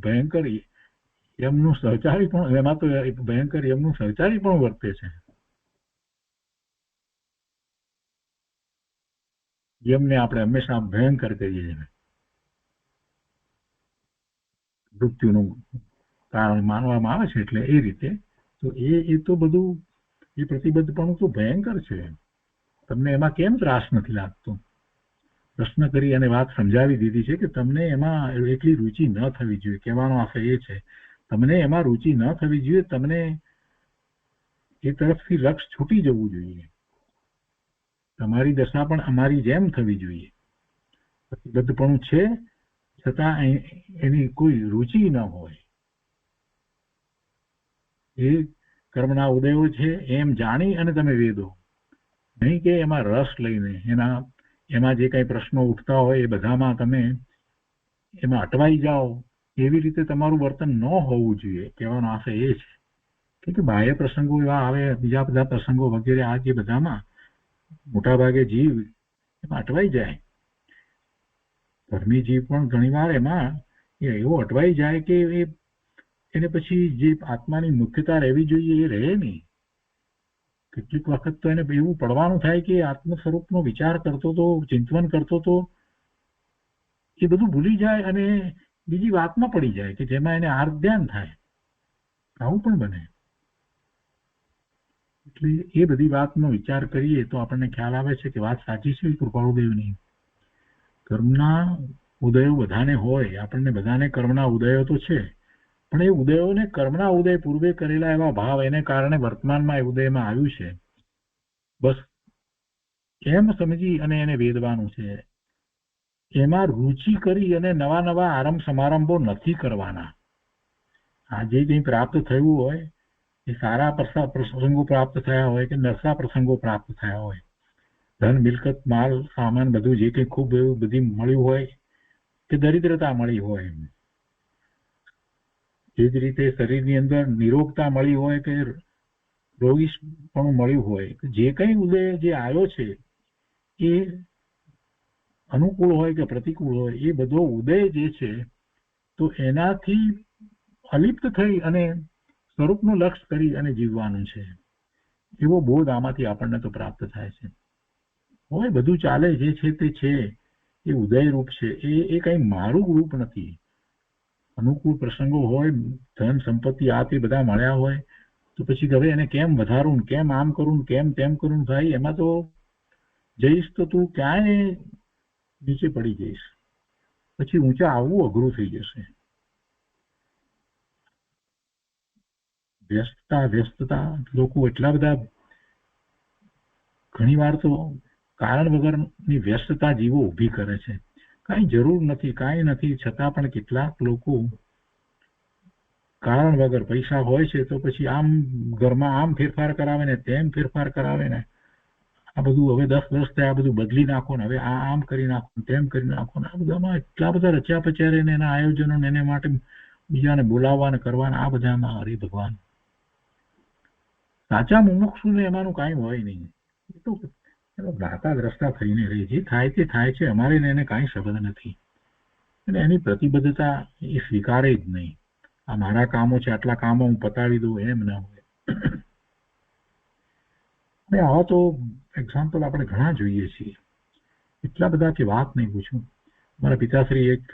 Speaker 2: ભયંકર યમનું સહચારી પણ, એમાં તો ભયંકર યમનું સહચારી પણ વર્તે છે. યમને આપણે હંમેશા ભયંકર કહીએ છીએ, મૃત્યુનું કારણ માનવામાં આવે છે, એટલે એ રીતે તો એ તો બધું એ પ્રતિબદ્ધપણું તો ભયંકર છે. તમને એમાં કેમ ત્રાસ નથી લાગતો? પ્રશ્ન કરી અને વાત સમજાવી દીધી છે કે તમને એમાં એટલી રુચિ ન થવી જોઈએ. કહેવાનો આશય એ છે તમને એમાં રુચિ ન થવી જોઈએ, તમને એ તરફથી લક્ષ છૂટી જવું જોઈએ. તમારી દશા પણ અમારી જેમ થવી જોઈએ. પ્રતિબદ્ધપણું છે છતાં એની કોઈ રુચિ ન હોય. એ કર્મના ઉદયો છે એમ જાણી અને તમે વેદો, નહીં કે એમાં રસ લઈને એમાં જે કઈ પ્રશ્નો ઉઠતા હોય એ બધામાં તમે એમાં અટવાઈ જાઓ. એવી રીતે તમારું વર્તન ન હોવું જોઈએ. કહેવાનો આશય એ છે કે બાહ્ય પ્રસંગો એવા આવે, બીજા બધા પ્રસંગો વગેરે, આ જે બધામાં મોટા ભાગે જીવ એમાં અટવાઈ જાય. ધર્મી જીવ પણ ઘણીવાર એમાં એવો અટવાઈ જાય કે એને પછી જે આત્માની મુખ્યતા રહેવી જોઈએ એ રહે નહીં. કેટલીક વખત તો એને એવું પડવાનું થાય કે આત્મ સ્વરૂપનો વિચાર કરતો તો, ચિંતન કરતો તો, એ બધું ભૂલી જાય અને બીજી વાતમાં પડી જાય કે જેમાં એને આર્ત ધ્યાન થાય. આવું પણ બને. એટલે એ બધી વાતનો વિચાર કરીએ તો આપણને ખ્યાલ આવે છે કે વાત સાચી છે કૃપાળુદેવની. કર્મના ઉદયો બધાને હોય, આપણને બધાને કર્મના ઉદયો તો છે, પણ એ ઉદયોને કર્મના ઉદય પૂર્વે કરેલા એવા ભાવ એને કારણે વર્તમાનમાં એ ઉદયમાં આવ્યું છે. બસ એમ સમજી અને એને વેદવાનું છે. એમાં રુચિ કરી અને નવા નવા આરંભ સમારંભો નથી કરવાના. આ જે કંઈ પ્રાપ્ત થયું હોય એ સારા પ્રસંગો પ્રાપ્ત થયા હોય કે નરસા પ્રસંગો પ્રાપ્ત થયા હોય, ધન મિલકત માલ સામાન બધું જે કંઈ ખૂબ એવું બધી મળ્યું હોય કે દરિદ્રતા મળી હોય, એ જ રીતે શરીરની અંદર નિરોગતા મળી હોય કે રોગીપણું મળ્યું હોય, જે કંઈ ઉદય જે આવ્યો છે એ અનુકૂળ હોય કે પ્રતિકૂળ હોય, એ બધો ઉદય જે છે તો એનાથી અલિપ્ત થઈ અને સ્વરૂપનું લક્ષ્ય કરી અને જીવવાનું છે. એવો બોધ આમાંથી આપણને તો પ્રાપ્ત થાય છે. હોય બધું ચાલે, જે છે તે છે, એ ઉદય રૂપ છે. એ કઈ મારું રૂપ નથી. અનુકૂળ પ્રસંગો હોય, ધન સંપત્તિ આ તે બધા મળ્યા હોય તો પછી હવે એને કેમ વધારું, કેમ આમ કરું, કેમ તેમ કરું, ભાઈ એમાં તો જઈશ તો તું ક્યાંય નીચે પડી જઈશ. પછી ઊંચા આવવું અઘરું થઈ જશે. વ્યસ્તતા લોકો એટલા બધા ઘણી વાર તો કારણ વગરની વ્યસ્તતા જીવો ઊભી કરે છે. કાંઈ જરૂર નથી, કાંઈ નથી, છતાં પણ કેટલાક લોકો કારણ વગર, પૈસા હોય છે તો પછી આમ ઘરમાં આમ ફેરફાર કરાવે ને તેમ ફેરફાર કરાવે ને, આ બધું હવે 10 થયા, આ બધું બદલી નાખો ને હવે આમ કરી નાખો તેમ કરી નાખો ને, આ બધામાં એટલા બધા રચ્યા પચ્યા ને એના આયોજનો ને એને માટે બીજાને બોલાવવાને કરવાના, આ બધામાં હરી ભગવાન. સાચા મુમુક્ષુને એમાંનું કાંઈ હોય નહીં. એ તો દાતા દ્રષ્ટા થઈને રહે, જે થાય તે થાય છે, અમારે એને કાંઈ સંબંધ નથી. અને એની પ્રતિબદ્ધતા એ સ્વીકારે જ નહીં. આ મારા કામો છે, આટલા કામો હું પતાવી દઉં, એમ ના હોય. અને આવા તો એક્ઝામ્પલ આપણે ઘણા જોઈએ છીએ, એટલા બધા કે વાત નહીં પૂછું. મારા પિતાશ્રી એક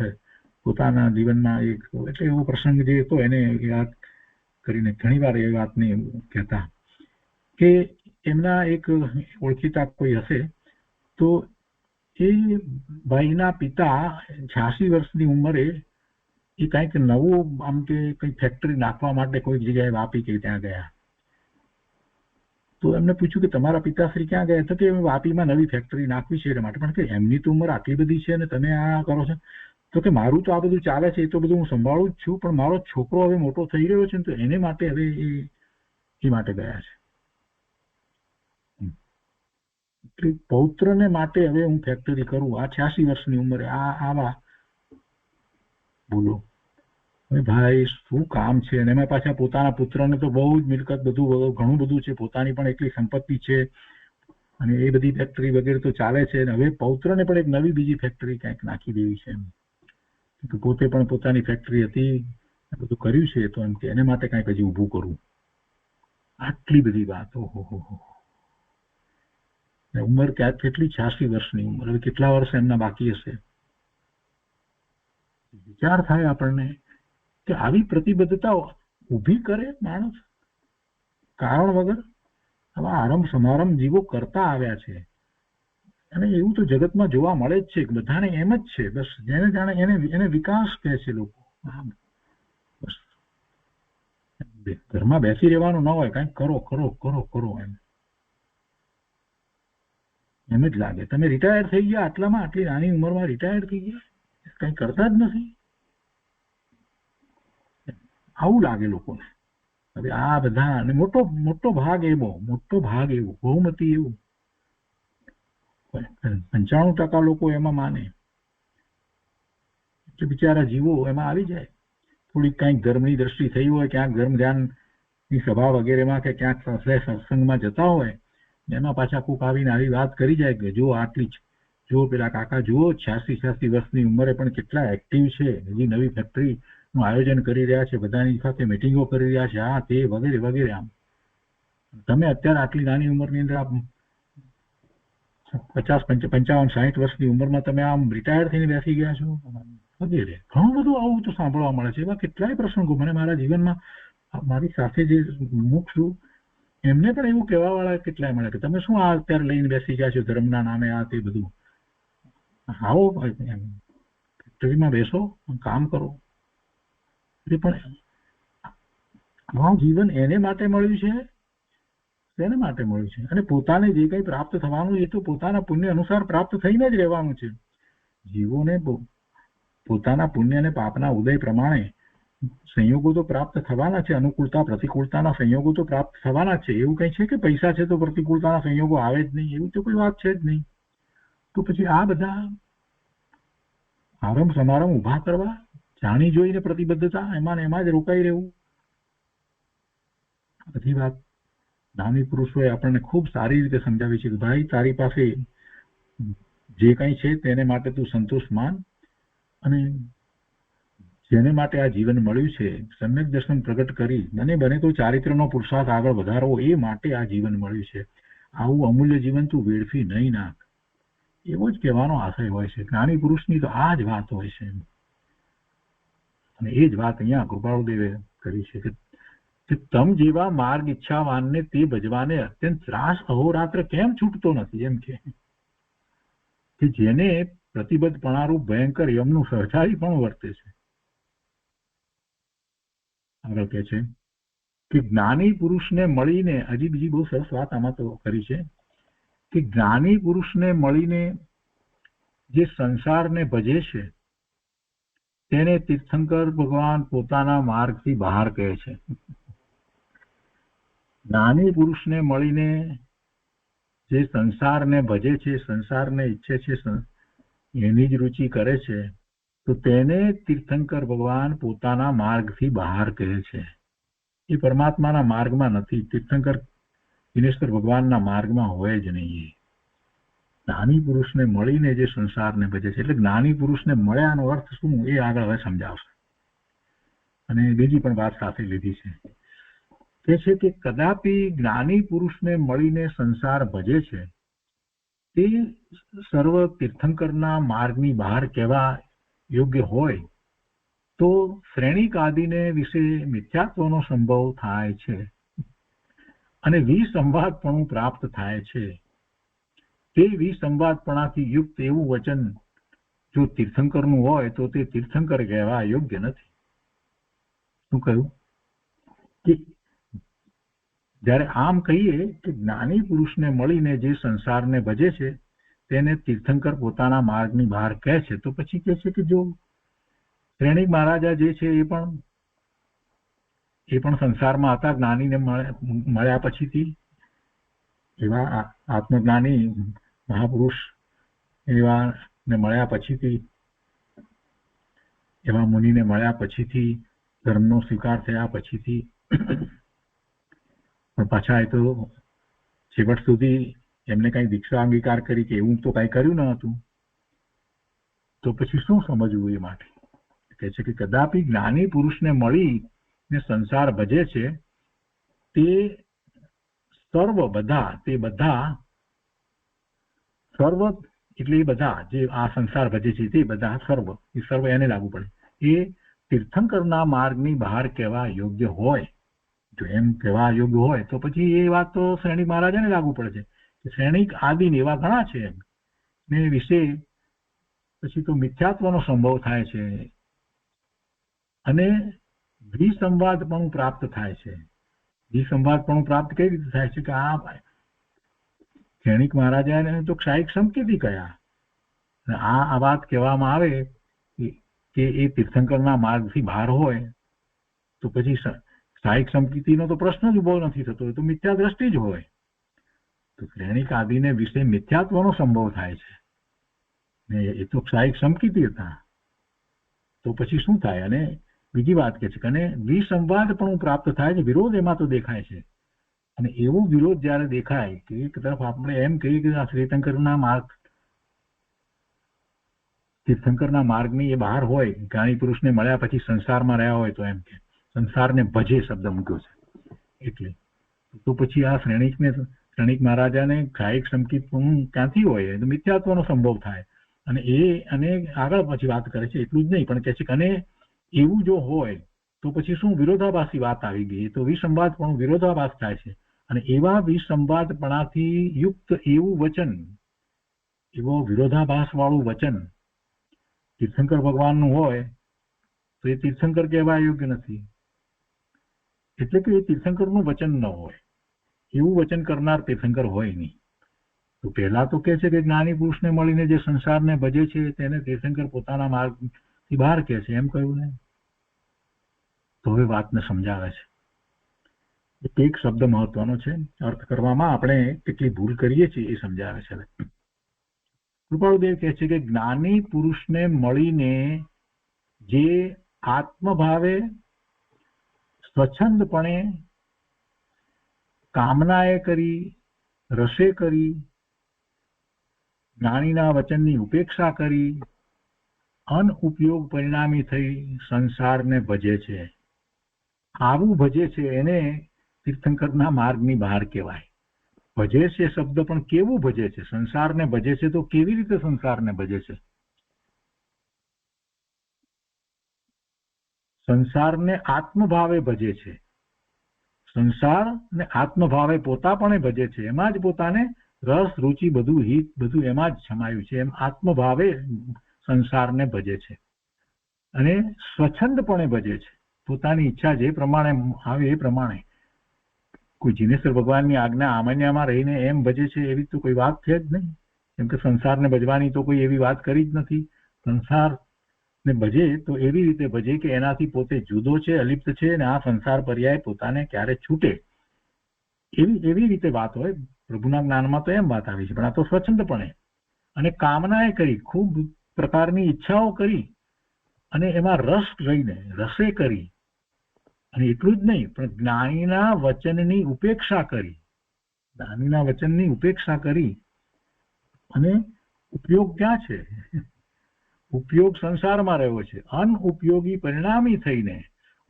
Speaker 2: પોતાના જીવનમાં એક એટલે એવો પ્રસંગ જે હતો એને યાદ કરીને ઘણી વાર એ વાતને કહેતા કે એમના એક ઓળખીતા કોઈ હશે તો એ ભાઈના પિતા 86 વર્ષની ઉંમરે એ કંઈક નવું આમ કે કંઈક ફેક્ટરી નાખવા માટે કોઈ જગ્યાએ વાપી કે ત્યાં ગયા. તો એમને પૂછ્યું કે તમારા પિતાશ્રી ક્યાં ગયા? તો કે વાપીમાં નવી ફેક્ટરી નાખવી છે એટલા માટે. પણ કે એમની તો ઉંમર આટલી બધી છે અને તમે આ કરો છો? તો કે મારું તો આ બધું ચાલે છે, એ તો બધું હું સંભાળું જ છું, પણ મારો છોકરો હવે મોટો થઈ રહ્યો છે ને તો એને માટે હવે એ માટે ગયા છે. એટલે પૌત્રને માટે હવે હું ફેક્ટરી કરું, આ 86 વર્ષની ઉંમરે આવા બોલો. હવે ભાઈ શું કામ છે? અને એમાં પાછા પોતાના પુત્રને તો બહુ જ મિલકત બધું ઘણું બધું છે, પોતાની પણ એટલી સંપત્તિ છે અને એ બધી ફેક્ટરી વગેરે તો ચાલે છે. અને હવે પૌત્રને પણ એક નવી બીજી ફેક્ટરી ક્યાંક નાખી દેવી છે. પોતે પણ પોતાની ફેક્ટરી હતી, બધું કર્યું છે, તો એમ કે એને માટે કંઈક હજી ઊભું કરવું. આટલી બધી વાતો. ઉંમર કેટલી 86 વર્ષની ઉંમર. હવે કેટલા વર્ષ એમના બાકી હશે? વિચાર થાય આપણને કે આવી પ્રતિબદ્ધતા ઊભી કરે માણસ કારણ વગર. આવા આરંભ સમારંભ જીવો કરતા આવ્યા છે અને એવું તો જગતમાં જોવા મળે જ છે કે બધાને એમ જ છે. બસ જેને જાણે એને વિકાસ કહે છે લોકો. બસ ઘરમાં બેસી રહેવાનું ન હોય, કંઈક કરો કરો કરો કરો એમ જ લાગે. તમે રિટાયર થઈ ગયા આટલામાં, આટલી નાની ઉંમરમાં રિટાયર થઈ ગયા, કંઈ કરતા જ નથી, આવું લાગે લોકોને. હવે આ બધા અને મોટો ભાગ એવો બહુમતી એવું 95% લોકો એમાં માને એટલે બિચારા જીવો એમાં આવી જાય. થોડીક કંઈક ધર્મની દ્રષ્ટિ થઈ હોય, ક્યાંક ધર્મ ધ્યાનની સભા વગેરેમાં કે ક્યાંક સત્સંગમાં જતા હોય, એમાં પાછા કોક આવીને આવી વાત કરી જાય કે જો આટલી જ, જો પેલા કાકા જુઓ 86 વર્ષની ઉંમરે પણ કેટલા એક્ટિવ છે, હજી નવી ફેક્ટરીનું આયોજન કરી રહ્યા છે, બધાની સાથે મિટિંગો કરી રહ્યા છે, આ તે વગેરે વગેરે. આમ તમે અત્યારે આટલી નાની ઉંમરની અંદર 50, 55, 60 વર્ષની ઉંમરમાં તમે આમ રિટાયર થઈને બેસી ગયા છો વગેરે. ઘણું બધું આવું તો સાંભળવા મળે છે. એવા કેટલાય પ્રસંગો મને મારા જીવનમાં, મારી સાથે જે મુખ છું એમને પણ એવું કહેવા વાળા કેટલાય મળે કે તમે શું આ અત્યારે લઈને બેસી ગયા છો ધર્મના નામે, આ તે બધું. આવો ફેક્ટરીમાં બેસો, કામ કરો. પણ આ જીવન એને માટે મળ્યું છે, તેને માટે મળ્યું છે. અને પોતાને જે કંઈ પ્રાપ્ત થવાનું એ તો પોતાના પુણ્ય અનુસાર પ્રાપ્ત થઈને જ રહેવાનું છે. જીવોને પોતાના પુણ્ય અને પાપના ઉદય પ્રમાણે સંયોગો તો પ્રાપ્ત થવાના છે. અનુકૂળતા પ્રતિકૂળતાના સંયોગો તો પ્રાપ્ત થવાના છે. એવું કંઈ છે કે પૈસા છે તો પ્રતિકૂળતાના સંયોગો આવે જ નહીં, એવું તો કોઈ વાત છે જ નહીં. તો પછી આ બધા આરંભ સમારંભ ઉભા કરવા, જાણી જોઈને પ્રતિબદ્ધતા, એમાં જ રોકાઈ રહેવું, બધી વાત જ્ઞાની પુરુષોએ આપણને ખૂબ સારી રીતે સમજાવી છે કે ભાઈ તારી પાસે જે કંઈ છે તેને માટે તું સંતોષ માન, અને જેને માટે આ જીવન મળ્યું છે સમ્યક દર્શન પ્રગટ કરી મને બને તો ચારિત્રનો પુરુષાર્થ આગળ વધારવો, એ માટે આ જીવન મળ્યું છે. આવું અમૂલ્ય જીવન તું વેડફી નહીં નાખ, એવો જ કહેવાનો આશય હોય છે. જ્ઞાની પુરુષની તો આ જ વાત હોય છે. અને એ જ વાત અહીંયા કૃપાળુદેવે કરી છે કે તમ જેવા માર્ગ ઈચ્છાવાનને તે ભજવાને અત્યંત ત્રાસ અહોરાત્ર કેમ છૂટતો નથી. એમ કે જેને પ્રતિબદ્ધપણારૂપ ભયંકર યમનું સહચારી પણ વર્તે છે. આગળ કહે છે કે જ્ઞાની પુરુષને મળીને, હજી બીજી બહુ સરસ વાત આમાં તો કરી છે કે જ્ઞાની પુરુષને મળીને જે સંસારને ભજે છે તેને તીર્થંકર ભગવાન પોતાના માર્ગથી બહાર કહે છે. જ્ઞાની પુરુષને મળીને જે સંસારને ભજે છે, સંસારને ઈચ્છે છે, એની જ રુચિ કરે છે, તો તેને તીર્થંકર ભગવાન પોતાના માર્ગથી બહાર કહે છે. એ પરમાત્માના માર્ગમાં નથી, તીર્થંકર દિનેશ્વર ભગવાનના માર્ગમાં હોય જ નહીં. જ્ઞાની પુરુષને મળીને જે સંસારને ભજે છે, એટલે જ્ઞાની પુરુષને મળ્યાનો અર્થ શું એ આગળ હવે સમજાવશે. અને બીજી પણ વાત સાથે લીધી છે કે છે કે કદાપી જ્ઞાની પુરુષને મળીને સંસાર ભજે છે તે સર્વ તીર્થંકરના માર્ગની બહાર કહેવા યોગ્ય હોય તો શ્રેણિક આદિને વિશે મિથ્યાત્વનો સંભવ થાય છે અને વિસંવાદપણું પ્રાપ્ત થાય છે. તે વિસંવાદપણાથી યુક્ત એવું વચન જો તીર્થંકરનું હોય તો તે તીર્થંકર કહેવા યોગ્ય નથી. શું કહ્યું કે જ્યારે આમ કહીએ કે જ્ઞાની પુરુષને મળીને જે સંસારને ભજે છે તેને તીર્થંકર પોતાના માર્ગની બહાર કહે છે, તો પછી કહે છે કે જો શ્રેણિક મહારાજા જે છે એ પણ સંસારમાં હતા, જ્ઞાનીને મળ્યા પછીથી, એવા આત્મજ્ઞાની મહાપુરુષ એવા ને મળ્યા પછીથી, એવા મુનિને મળ્યા પછીથી, ધર્મનો સ્વીકાર થયા પછીથી, પણ પાછા એ તો છેવટ સુધી એમને કઈ દીક્ષા અંગીકાર કરી કે એવું તો કઈ કર્યું ન હતું, તો પછી શું સમજવું એ માટે કહે છે કે કદાપી જ્ઞાની પુરુષને મળીને સંસાર ભજે છે તે બધા સર્વ એટલે એ બધા જે આ સંસાર ભજે છે તે બધા સર્વ એને લાગુ પડે. એ તીર્થંકરના માર્ગની બહાર કહેવા યોગ્ય હોય, જો એમ કહેવા યોગ્ય હોય તો પછી એ વાત તો શ્રેણિક મહારાજાને લાગુ પડે છે. શ્રેણિક આદિ એવા ઘણા છે એમ ને વિશે પછી તો મિથ્યાત્વનો સંભવ થાય છે અને દ્વિસંવાદ પણ પ્રાપ્ત થાય છે. દ્વિસંવાદ પણ પ્રાપ્ત કઈ રીતે થાય છે કે આ શ્રેણિક મહારાજાને તો ક્ષાયિક સંકેતી કયા, આ વાત કહેવામાં આવે કે એ તીર્થંકરના માર્ગથી બહાર હોય તો પછી ક્ષાયિક સંકેતીનો તો પ્રશ્ન જ ઉભો નથી થતો, એ તો મિથ્યા દ્રષ્ટિ જ હોય. તો શ્રેણિક આદિને વિશે મિથ્યાત્વનો સંભવ થાય છે ને એ તો ક્ષાયિક સંકેતી હતા. તો પછી શું થાય? અને બીજી વાત કે છે કે દ્વિસંવાદ પણ પ્રાપ્ત થાય છે, વિરોધ એમાં તો દેખાય છે. અને એવો વિરોધ જયારે દેખાય કે એક તરફ આપણે એમ કહીએ કે આ તીર્થંકરના માર્ગની એ બહાર હોય, જ્ઞાની પુરુષને મળ્યા પછી સંસારમાં રહ્યા હોય તો એમ કે સંસારને ભજે શબ્દ મૂક્યો છે એટલે તો પછી આ શ્રેણિક મહારાજાને ક્ષાયિક સંકેત ક્યાંથી હોય? તો મિથ્યાત્વનો સંભવ થાય. અને આગળ પછી વાત કરે છે, એટલું જ નહીં પણ કહે છે કે અને એવું જો હોય તો પછી શું વિરોધાભાસી વાત આવી ગઈ, તો વિસંવાદ પણ વિરોધાભાસ થાય છે. અને એવા વિસંવાદપણાથી યુક્ત એવું વચન, એવો વિરોધાભાસ વાળું વચન તીર્થંકર ભગવાનનું હોય તો એ તીર્થંકર કહેવા યોગ્ય નથી. એટલે કે એ તીર્થંકરનું વચન ન હોય, એવું વચન કરનાર તીર્થંકર હોય નહીં. તો પહેલા તો કે છે કે જ્ઞાની પુરુષને મળીને જે સંસારને ભજે છે તેને તીર્થંકર પોતાના માર્ગથી બહાર કહે છે, એમ કહ્યું ને. તો હવે વાતને સમજાવે છે. એક શબ્દ મહત્વનો છે, અર્થ કરવામાં આપણે કેટલી ભૂલ કરીએ છીએ એ સમજાવે છે. કૃપાળુદેવ કહે છે કે જ્ઞાની પુરુષને મળીને જે આત્મભાવે સ્વચ્છંદપણે કામનાએ કરી, રસે કરી, જ્ઞાનીના વચનની ઉપેક્ષા કરી, અનઉપયોગ પરિણામી થઈ સંસારને ભજે છે, આવું ભજે છે એને તીર્થંકરના માર્ગની બહાર કહેવાય. ભજે છે શબ્દ પણ કેવું ભજે છે? સંસારને ભજે છે તો કેવી રીતે સંસારને ભજે છે? સંસારને આત્મભાવે ભજે છે. સંસારને આત્મભાવે પોતાપણે ભજે છે, એમાં જ પોતાને રસ, રુચિ, બધું હિત બધું એમાં જ સમાયું છે. એમ આત્મભાવે સંસારને ભજે છે અને સ્વચ્છંદપણે ભજે છે. પોતાની ઈચ્છા જે પ્રમાણે આવે એ પ્રમાણે. કોઈ જીનેશ્વર ભગવાનની આજ્ઞા આમાન્યામાં રહીને એમ ભજે છે એવી તો કોઈ વાત છે જ નહીં. કેમ કે સંસારને ભજવાની તો કોઈ એવી વાત કરી જ નથી. સંસારને ભજે તો એવી રીતે ભજે કે એનાથી પોતે જુદો છે, અલિપ્ત છે અને આ સંસાર પર્યાય પોતાને ક્યારે છૂટે એવી રીતે વાત હોય. પ્રભુના જ્ઞાનમાં તો એમ વાત આવી છે, પણ આ તો સ્વચ્છંદપણે અને કામનાએ કરી, ખૂબ પ્રકારની ઈચ્છાઓ કરી અને એમાં રસ રહીને, રસે કરી. અને એટલું જ નહીં પણ જ્ઞાનીના વચનની ઉપેક્ષા કરી, જ્ઞાનીના વચનની ઉપેક્ષા કરી. અને ઉપયોગ ક્યાં છે? ઉપયોગ સંસારમાં રહ્યો છે. અનઉપયોગી પરિણામી થઈને,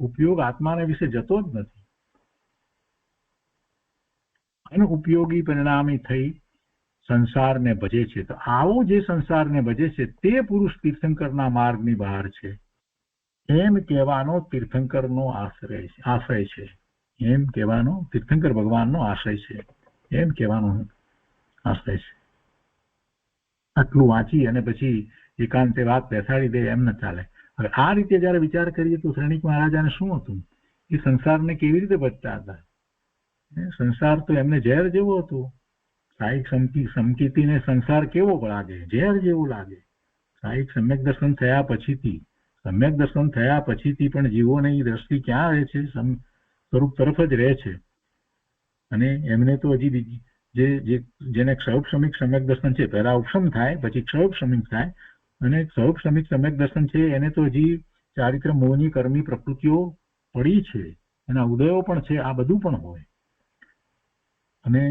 Speaker 2: ઉપયોગ આત્માને વિશે જતો જ નથી. અનઉપયોગી પરિણામી થઈ સંસારને ભજે છે. તો આવો જે સંસારને ભજે છે તે પુરુષ તીર્થંકરના માર્ગની બહાર છે એમ કહેવાનો તીર્થંકરનો આશય છે. એમ કહેવાનો તીર્થંકર ભગવાનનો આશય છે. એમ કહેવાનો આશય છે. આટલું વાંચી અને પછી એકાંતે વાત બેસાડી દે એમ ન ચાલે. હવે આ રીતે જયારે વિચાર કરીએ તો શ્રેણિક મહારાજાને શું હતું? એ સંસારને કેવી રીતે ભજતા હતા? સંસાર તો એમને ઝેર જેવો હતો. સાહિક સમકીતીને સંસાર કેવો લાગે? ઝેર જેવું લાગે. સાહિક સમ્યક દર્શન થયા પછીથી પણ જીવોની દ્રષ્ટિ ક્યાં રહે છે? સ્વરૂપ તરફ જ રહે છે. અને એમને તો હજી જેને ક્ષૌપસમિક સમ્યક દર્શન છે, પહેલા ઉપશમ થાય પછી ક્ષૌપસમિક થાય, અને ક્ષૌપસમિક સમ્યક દર્શન છે એને તો હજી ચારિત્ર મોહની કર્મી પ્રકૃતિઓ પડી છે, એના ઉદયો પણ છે, આ બધું પણ હોય. અને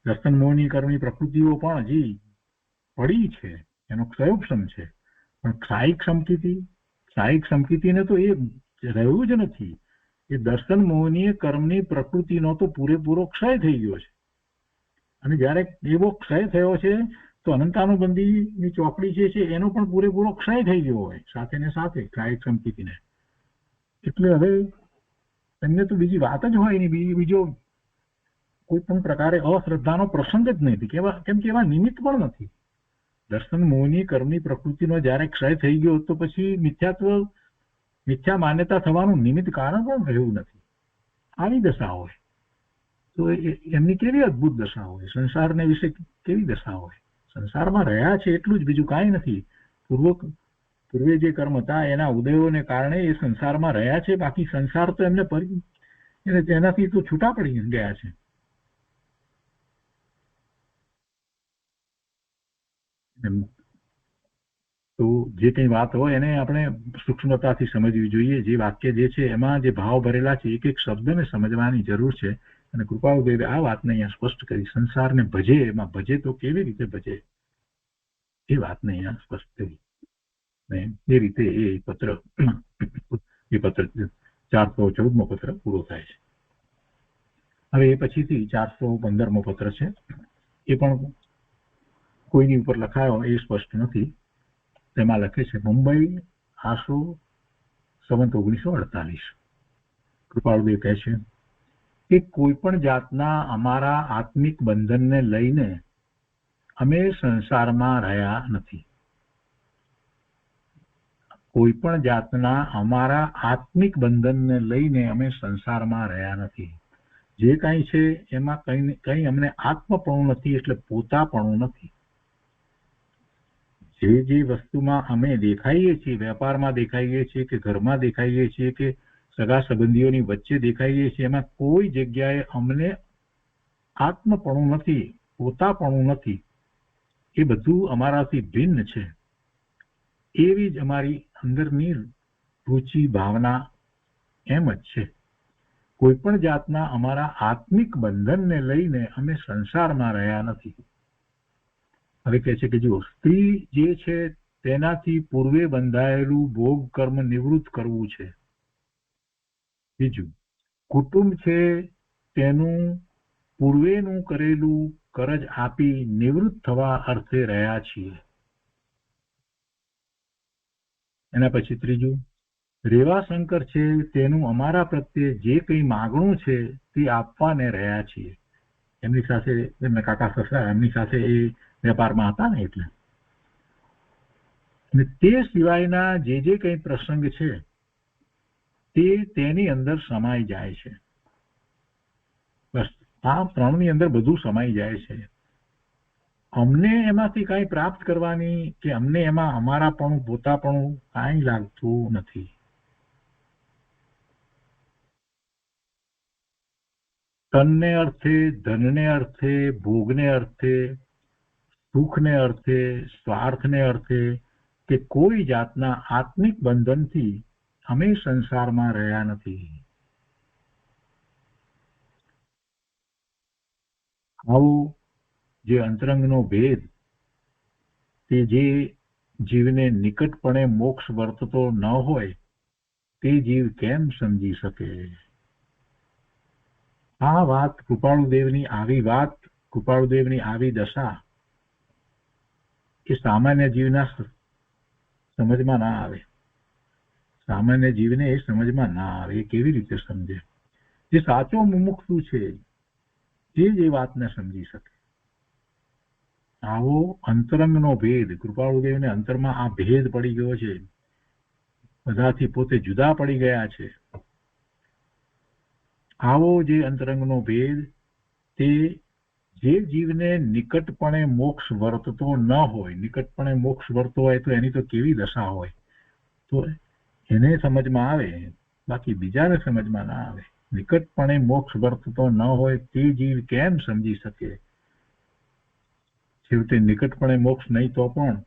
Speaker 2: દર્શન મોહની કર્મી પ્રકૃતિઓ પણ હજી પડી છે, એનો ક્ષયોપસમ છે. પણ ક્ષાયિક સમકીતીને તો એ રહ્યું જ નથી. એ દર્શન મોહનીય કર્મની પ્રકૃતિનો તો પૂરેપૂરો ક્ષય થઈ ગયો છે. અને જયારે એવો ક્ષય થયો છે તો અનંતાનુબંધીની ચોકડી જે છે એનો પણ પૂરેપૂરો ક્ષય થઈ ગયો હોય સાથે ને સાથે કાયિક સંપત્તિને. એટલે હવે એમને તો બીજી વાત જ હોય નહીં, બીજો કોઈ પણ પ્રકારે અશ્રદ્ધાનો પ્રસંગ જ નથી, કેમ કે એવા નિમિત્ત પણ નથી. દર્શન મોહની કર્મની પ્રકૃતિનો જ્યારે ક્ષય થઈ ગયો તો પછી મિથ્યા માન્યતા થવાનું નિમિત્ત કારણ પણ રહ્યું નથી. આવી દશા હોય તો એમની કેવી અદભુત દશા હોય, સંસારને વિશે કેવી દશા હોય. સંસારમાં રહ્યા છે એટલું જ, બીજું કાંઈ નથી. પૂર્વે જે કર્મ હતા એના ઉદયોને કારણે એ સંસારમાં રહ્યા છે, બાકી સંસાર તો એમને તેનાથી તો છૂટા પડી ગયા છે. તો જે કંઈ વાત હોય એને આપણે સૂક્ષ્મતાથી સમજવી જોઈએ. જે વાક્ય જે છે એમાં જે ભાવ ભરેલા છે એક એક શબ્દને સમજવાની જરૂર છે. અને કૃપાળુદેવે આ વાતને અહીંયા સ્પષ્ટ કરી. સંસારને ભજે, એમાં ભજે તો કેવી રીતે ભજે એ વાતને અહીંયા સ્પષ્ટ કરી. એ રીતે એ પત્ર 414મો પત્ર પૂરો થાય છે. હવે એ પછીથી 415મો પત્ર છે. એ પણ કોઈની ઉપર લખાયો એ સ્પષ્ટ નથી. તેમાં લખે છે, મુંબઈ આસો સંવત 1948. કૃપાળુદેવ કહે છે કે કોઈ પણ જાતના અમારા આત્મિક બંધનને લઈને અમે સંસારમાં રહ્યા નથી. કોઈ પણ જાતના અમારા આત્મિક બંધનને લઈને અમે સંસારમાં રહ્યા નથી. જે કાંઈ છે એમાં કંઈ અમને આત્મપણું નથી, એટલે પોતાપણું નથી. જે વસ્તુમાં અમે દેખાઈએ છીએ, વેપારમાં દેખાઈએ છીએ કે ઘરમાં દેખાઈએ છીએ કે સગા સંબંધીઓની વચ્ચે દેખાઈએ છીએ, એમાં કોઈ જગ્યાએ અમને આત્મપણું નથી, પોતાપણું નથી. એ બધું અમારાથી ભિન્ન છે. એવી જ અમારી અંદરની રુચિ ભાવના એમ જ છે. કોઈ પણ જાતના અમારા આત્મિક બંધનને લઈને અમે સંસારમાં રહ્યા નથી. હવે કહે છે કે જો સ્ત્રી જે છે તેનાથી પૂર્વે બંધાયેલું ભોગ કર્મ નિવૃત્ત કરવું છે. બીજું, કુટુંબ છે તેનું પૂર્વેનું કરેલું કરજ આપી નિવૃત્ત થવા અર્થે રહ્યા છીએ. એના પછી ત્રીજું, રેવાશંકર છે તેનું અમારા પ્રત્યે જે કંઈ માગણું છે તે આપવાને રહ્યા છીએ. એમની સાથે એમના કાકા સસરા એમની સાથે એ વેપારમાં હતા ને, એટલે અને તે સિવાયના જે કંઈ પ્રસંગ છે તે તેની અંદર સમાઈ જાય છે. બસ આ ત્રણની અંદર બધું સમાઈ જાય છે. અમને એમાંથી કાંઈ પ્રાપ્ત કરવાની કે અમને એમાં અમારાપણું પોતાપણું કાંઈ લાગતું નથી. તનને અર્થે, ધનને અર્થે, ભોગને અર્થે, સુખને અર્થે, સ્વાર્થને અર્થે કે કોઈ જાતના આત્મિક બંધનથી અમે સંસારમાં રહ્યા નથી. આવો જે અંતરંગનો ભેદ તે જે જીવને નિકટપણે મોક્ષ વર્તતો ન હોય તે જીવ કેમ સમજી શકે? આ વાત કૃપાળુદેવની આવી દશા એ સામાન્ય જીવના સમજમાં ના આવે. સામાન્ય જીવને એ સમજમાં ના આવે. એ કેવી રીતે સમજે? જે સાચો મુમુક્ષુ છે જે વાતને સમજી શકે. આવો અંતરંગનો ભેદ, કૃપાળુદેવને અંતરમાં આ ભેદ પડી ગયો છે. બધાથી પોતે જુદા પડી ગયા છે. આવો જે અંતરંગનો ભેદ તે જે જીવને નિકટપણે મોક્ષ વર્તતો ન હોય, નિકટપણે મોક્ષ વર્તતો હોય તો એની તો કેવી દશા હોય, તો એને સમજમાં આવે, બાકી બીજાને સમજમાં ના આવે. નિકટપણે મોક્ષ વર્તતો ન હોય તે જીવ કેમ સમજી શકે? છેવટે નિકટપણે મોક્ષ નહીં તો પણ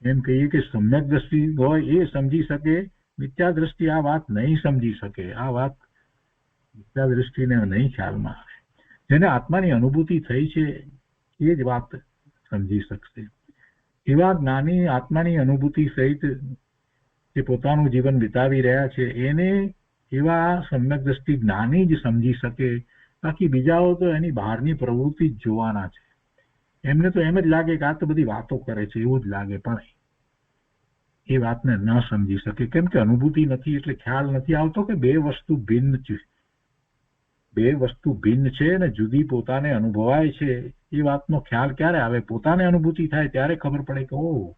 Speaker 2: એમ કહીએ કે સમ્યક દ્રષ્ટિ હોય એ સમજી શકે. મિથ્યા દ્રષ્ટિ આ વાત નહીં સમજી શકે. આ વાત મિથ્યા દ્રષ્ટિને નહીં ખ્યાલમાં આવે. જેને આત્માની અનુભૂતિ થઈ છે એ જ વાત સમજી શકશે. એવા જ્ઞાની આત્માની અનુભૂતિ સહિત જે પોતાનું જીવન વિતાવી રહ્યા છે એને એવા સમ્યક દ્રષ્ટિ જ્ઞાની જ સમજી શકે. બાકી બીજાઓ તો એની બહારની પ્રવૃત્તિ જ જોવાના છે. એમને તો એમ જ લાગે કે આ તો બધી વાતો કરે છે એવું જ લાગે, પણ એ વાતને ન સમજી શકે. કેમ કે અનુભૂતિ નથી એટલે ખ્યાલ નથી આવતો કે બે વસ્તુ ભિન્ન છે, બે વસ્તુ ભિન્ન છે ને જુદી પોતાને અનુભવાય છે. એ વાતનો ખ્યાલ ક્યારે આવે? પોતાને અનુભૂતિ થાય ત્યારે ખબર પડે કે ઓહ,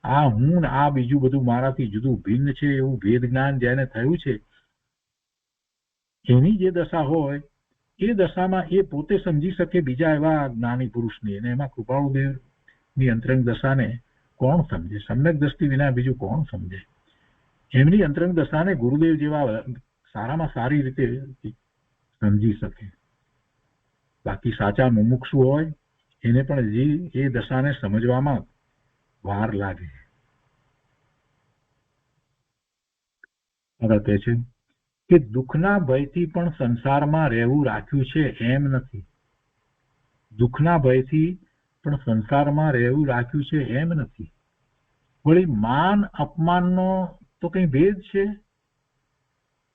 Speaker 2: આ હું ને આ બીજું બધું મારાથી જુદું ભિન્ન છે. એવું ભેદ જ્ઞાન જેને થયું છે એની જે દશા હોય એ દશામાં એ પોતે સમજી શકે બીજા એવા જ્ઞાની પુરુષની. અને એમાં કૃપાળુદેવની અંતરંગ દશાને કોણ સમજે? સમ્યક દ્રષ્ટિ વિના બીજું કોણ સમજે? એમની અંતરંગ દશાને ગુરુદેવ જેવા સારામાં સારી રીતે સમજી શકે. બાકી સાચા મુમુક્ષુ હોય એને પણ હજી એ દશાને સમજવામાં વાર લાગે. હવે કહે છે કે દુઃખના ભયથી પણ સંસારમાં રહેવું રાખ્યું છે એમ નથી. દુઃખના ભયથી પણ સંસારમાં રહેવું રાખ્યું છે એમ નથી. વળી માન અપમાનનો તો કઈ ભેદ છે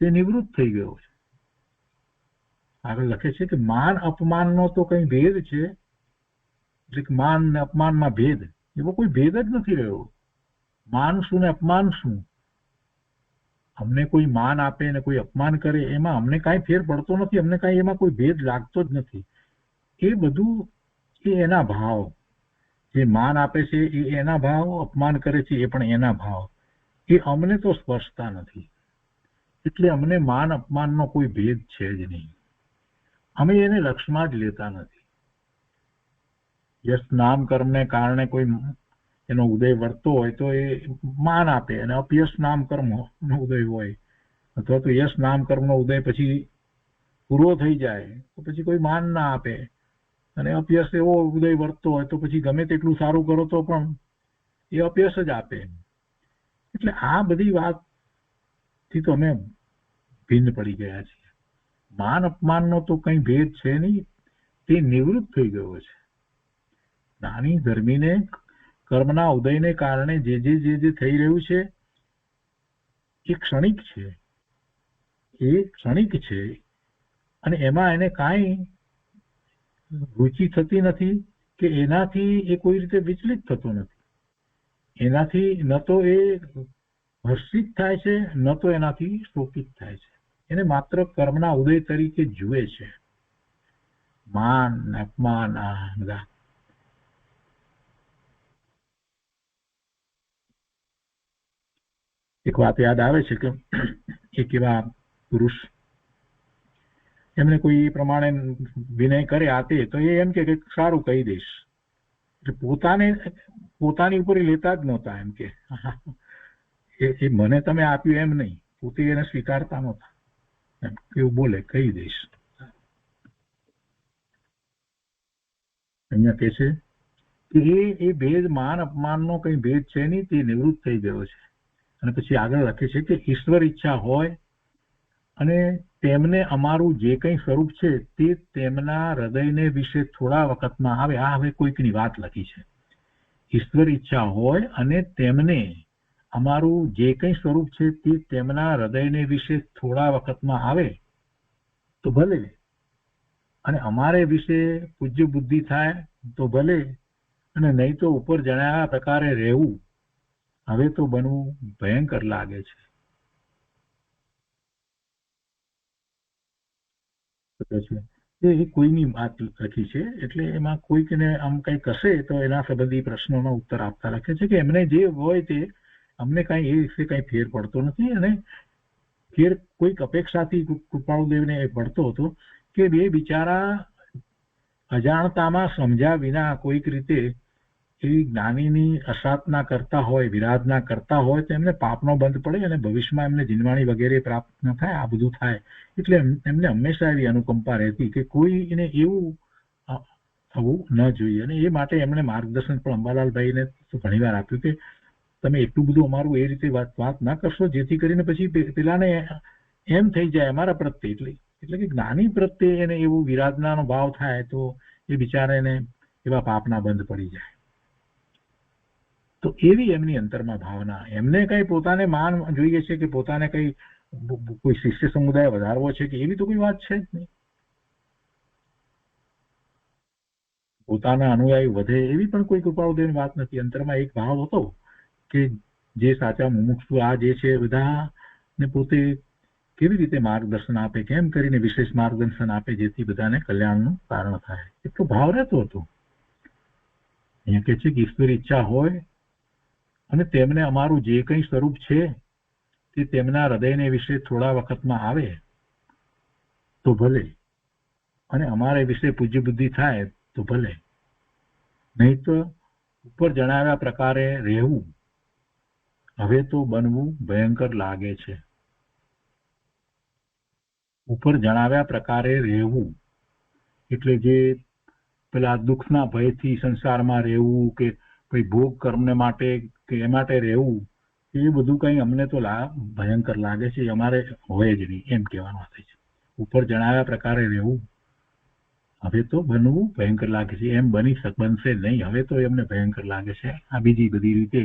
Speaker 2: તે નિવૃત્ત થઈ ગયો છે. આગળ લખે છે કે માન અપમાનનો તો કઈ ભેદ છે, એટલે કે માન ને અપમાનમાં ભેદ, એવો કોઈ ભેદ જ નથી રહ્યો. માન શું ને અપમાન શું? અમને કોઈ માન આપે ને કોઈ અપમાન કરે એમાં અમને કાંઈ ફેર પડતો નથી, અમને કાંઈ એમાં કોઈ ભેદ લાગતો જ નથી. એ બધું એ એના ભાવ, જે માન આપે છે એ એના ભાવ, અપમાન કરે છે એ પણ એના ભાવ, એ અમને તો સ્પર્શતા નથી. એટલે અમને માન અપમાનનો કોઈ ભેદ છે જ નહીં. અમે એને લક્ષમાં જ લેતા નથી. યશ નામ કર્મને કારણે કોઈ એનો ઉદય વર્તો હોય તો એ માન આપે, અને અપયશ નામ કર્મનો ઉદય હોય અથવા તો યશ નામ કર્મનો ઉદય પછી પૂરો થઈ જાય તો પછી કોઈ માન ના આપે, અને અપયશ એવો ઉદય વર્તતો હોય તો પછી ગમે તેટલું સારું કરો તો પણ એ અપયશ જ આપે. એટલે આ બધી વાતથી તો અમે ભિન્ન પડી ગયા છીએ. માન અપમાનનો તો કઈ ભેદ છે નહીં, તે નિવૃત્ત થઈ ગયો છે. નાની ધર્મીને કર્મના ઉદયને કારણે જે થઈ રહ્યું છે એ ક્ષણિક છે, એ ક્ષણિક છે, અને એમાં એને કાંઈ રુચિ થતી નથી કે એનાથી એ કોઈ રીતે વિચલિત થતો નથી. એનાથી ન તો એ હર્ષિત થાય છે ન તો એનાથી શોકિત થાય છે. એને માત્ર કર્મના ઉદય તરીકે જુએ છે. માન અપમાન આ બધા એક વાત યાદ આવે છે કે એક એવા પુરુષ એમને કોઈ એ પ્રમાણે વિનય કરે આતે તો એ એમ કે સારું કહી દઈશ. એટલે પોતાની ઉપર લેતા જ નહોતા. એમ કે એ મને તમે આપ્યું એમ નહીં, પોતે એને સ્વીકારતા નહોતા. એમ એવું બોલે કહી દઈશ. અહીંયા કે છે કે એ ભેદ માન અપમાનનો કઈ ભેદ છે નહીં, તે નિવૃત્ત થઈ ગયો છે. અને પછી આગળ લખે છે કે ઈશ્વર ઈચ્છા હોય અને તેમને અમારું જે કંઈ સ્વરૂપ છે તે તેમના હૃદયને વિશે થોડા વખતમાં આવે. આ હવે કોઈકની વાત લખી છે. ઈશ્વર ઈચ્છા હોય અને તેમને અમારું જે કંઈ સ્વરૂપ છે તે તેમના હૃદયને વિશે થોડા વખતમાં આવે તો ભલે, અને અમારે વિશે પૂજ્ય બુદ્ધિ થાય તો ભલે, અને નહીં તો ઉપર જણાવ્યા પ્રકારે રહેવું હવે તો બનવું ભયંકર લાગે છે. એ કોઈની વાત લખી છે, એટલે એમાં કોઈકને આમ કંઈક હશે તો એના સંબંધી પ્રશ્નોનો ઉત્તર આપતા લખે છે કે એમને જે હોય તે અમને કાંઈ એ વિશે કાંઈ ફેર પડતો નથી. અને ફેર કોઈક અપેક્ષાથી કૃપાળુદેવને પડતો હતો કે બે બિચારા અજાણતામાં સમજ્યા વિના કોઈક રીતે એ જ્ઞાનીની અસાધના કરતા હોય, વિરાધના કરતા હોય તો એમને પાપનો બંધ પડે અને ભવિષ્યમાં એમને જીનવાણી વગેરે પ્રાપ્ત ન થાય, આ બધું થાય. એટલે એમને હંમેશા એવી અનુકંપા રહેતી કે કોઈને એવું થવું ન જોઈએ. અને એ માટે એમણે માર્ગદર્શન પણ અંબાલાલભાઈને ઘણી વાર આપ્યું કે તમે એટલું બધું અમારું એ રીતે વાત ના કરશો જેથી કરીને પછી પેલાને એમ થઈ જાય અમારા પ્રત્યે, એટલે કે જ્ઞાની પ્રત્યે એને એવું વિરાધનાનો ભાવ થાય તો એ બિચારાને એવા પાપના બંધ પડી જાય. તો એવી એમની અંતરમાં ભાવના, એમને કઈ પોતાને માન જોઈએ છે કે પોતાને કઈ કોઈ શિષ્ય સમુદાય વધારવો છે કે એવી તો કોઈ વાત છે જ નહીં. પોતાના અનુયાયી વધે એવી પણ કોઈ કૃપાળુદેવની વાત નથી. અંતરમાં એક ભાવ હતો કે જે સાચા મુમુક્ષુ આ જે છે બધાને પોતે કેવી રીતે માર્ગદર્શન આપે, કેમ કરીને વિશેષ માર્ગદર્શન આપે જેથી બધાને કલ્યાણનું કારણ થાય, એટલો ભાવ રહેતો હતો. અહીંયા કે છે કે ઈશ્વર ઈચ્છા હોય અને તેમને અમારું જે કંઈ સ્વરૂપ છે તે તેમના હૃદયને વિશે થોડા વખતમાં આવે તો ભલે, અને અમારે વિશે પૂજ્ય બુદ્ધિ થાય તો ભલે, નહીં તો ઉપર જણાવ્યા પ્રકારે રહેવું હવે તો બનવું ભયંકર લાગે છે. ઉપર જણાવ્યા પ્રકારે રહેવું એટલે જે પેલા દુઃખના ભયથી સંસારમાં રહેવું કે કોઈ ભોગ કર્મને માટે કે એ માટે રહેવું, એ બધું કંઈ અમને તો ભયંકર લાગે છે, અમારે હોય જ નહીં એમ કહેવાનું થાય છે. ઉપર જણાવ્યા પ્રકારે રહેવું હવે તો બનવું ભયંકર લાગે છે, એમ બનશે નહીં, હવે તો એમને ભયંકર લાગે છે આ બીજી બધી રીતે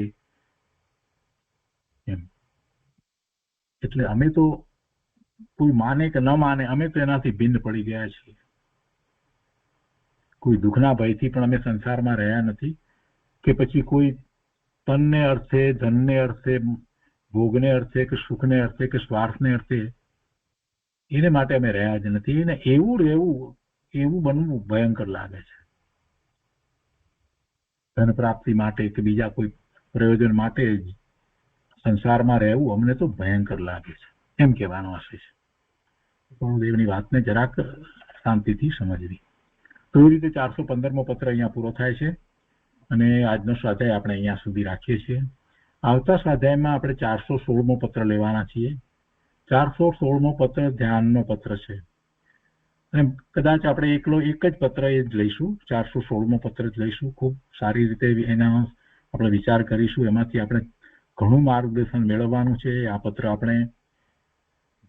Speaker 2: એમ. એટલે અમે તો કોઈ માને કે ન માને, અમે તો એનાથી ભિન્ન પડી ગયા છીએ. કોઈ દુઃખના ભયથી પણ અમે સંસારમાં રહ્યા નથી, કે પછી કોઈ તનને અર્થે, ધનને અર્થે, ભોગને અર્થે કે સુખને અર્થે કે સ્વાર્થને અર્થે એને માટે અમે રહ્યા જ નથી. એને એવું રહેવું, એવું બનવું ભયંકર લાગે છે. ધન પ્રાપ્તિ માટે કે બીજા કોઈ પ્રયોજન માટે સંસારમાં રહેવું અમને તો ભયંકર લાગે છે એમ કહેવાનો આશય છે. દેવની વાતને જરાક શાંતિથી સમજવી. તો એ રીતે 415મો પત્ર અહીંયા પૂરો થાય છે અને આજનો સ્વાધ્યાય આપણે અહીંયા સુધી રાખીએ છીએ. આવતા સ્વાધ્યાયમાં આપણે 416મો પત્ર લેવાના છીએ. 416મો પત્ર ધ્યાનનો પત્ર છે અને કદાચ આપણે એક જ પત્ર એ જ લઈશું, 416મો પત્ર જ લઈશું. ખૂબ સારી રીતે એના આપણે વિચાર કરીશું, એમાંથી આપણે ઘણું માર્ગદર્શન મેળવવાનું છે. આ પત્ર આપણે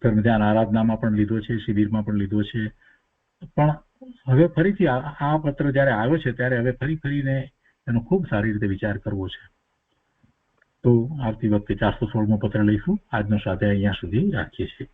Speaker 2: ધર્મ ધ્યાન આરાધનામાં પણ લીધો છે, શિબિરમાં પણ લીધો છે, પણ હવે ફરીથી આ પત્ર જ્યારે આવ્યો છે ત્યારે હવે ફરીને એનો ખૂબ સારી રીતે વિચાર કરવો છે. તો આવતી વખતે 416મો પત્ર લઈશું. આજનો સ્વાધ્યાય અહીંયા સુધી રાખીએ છીએ.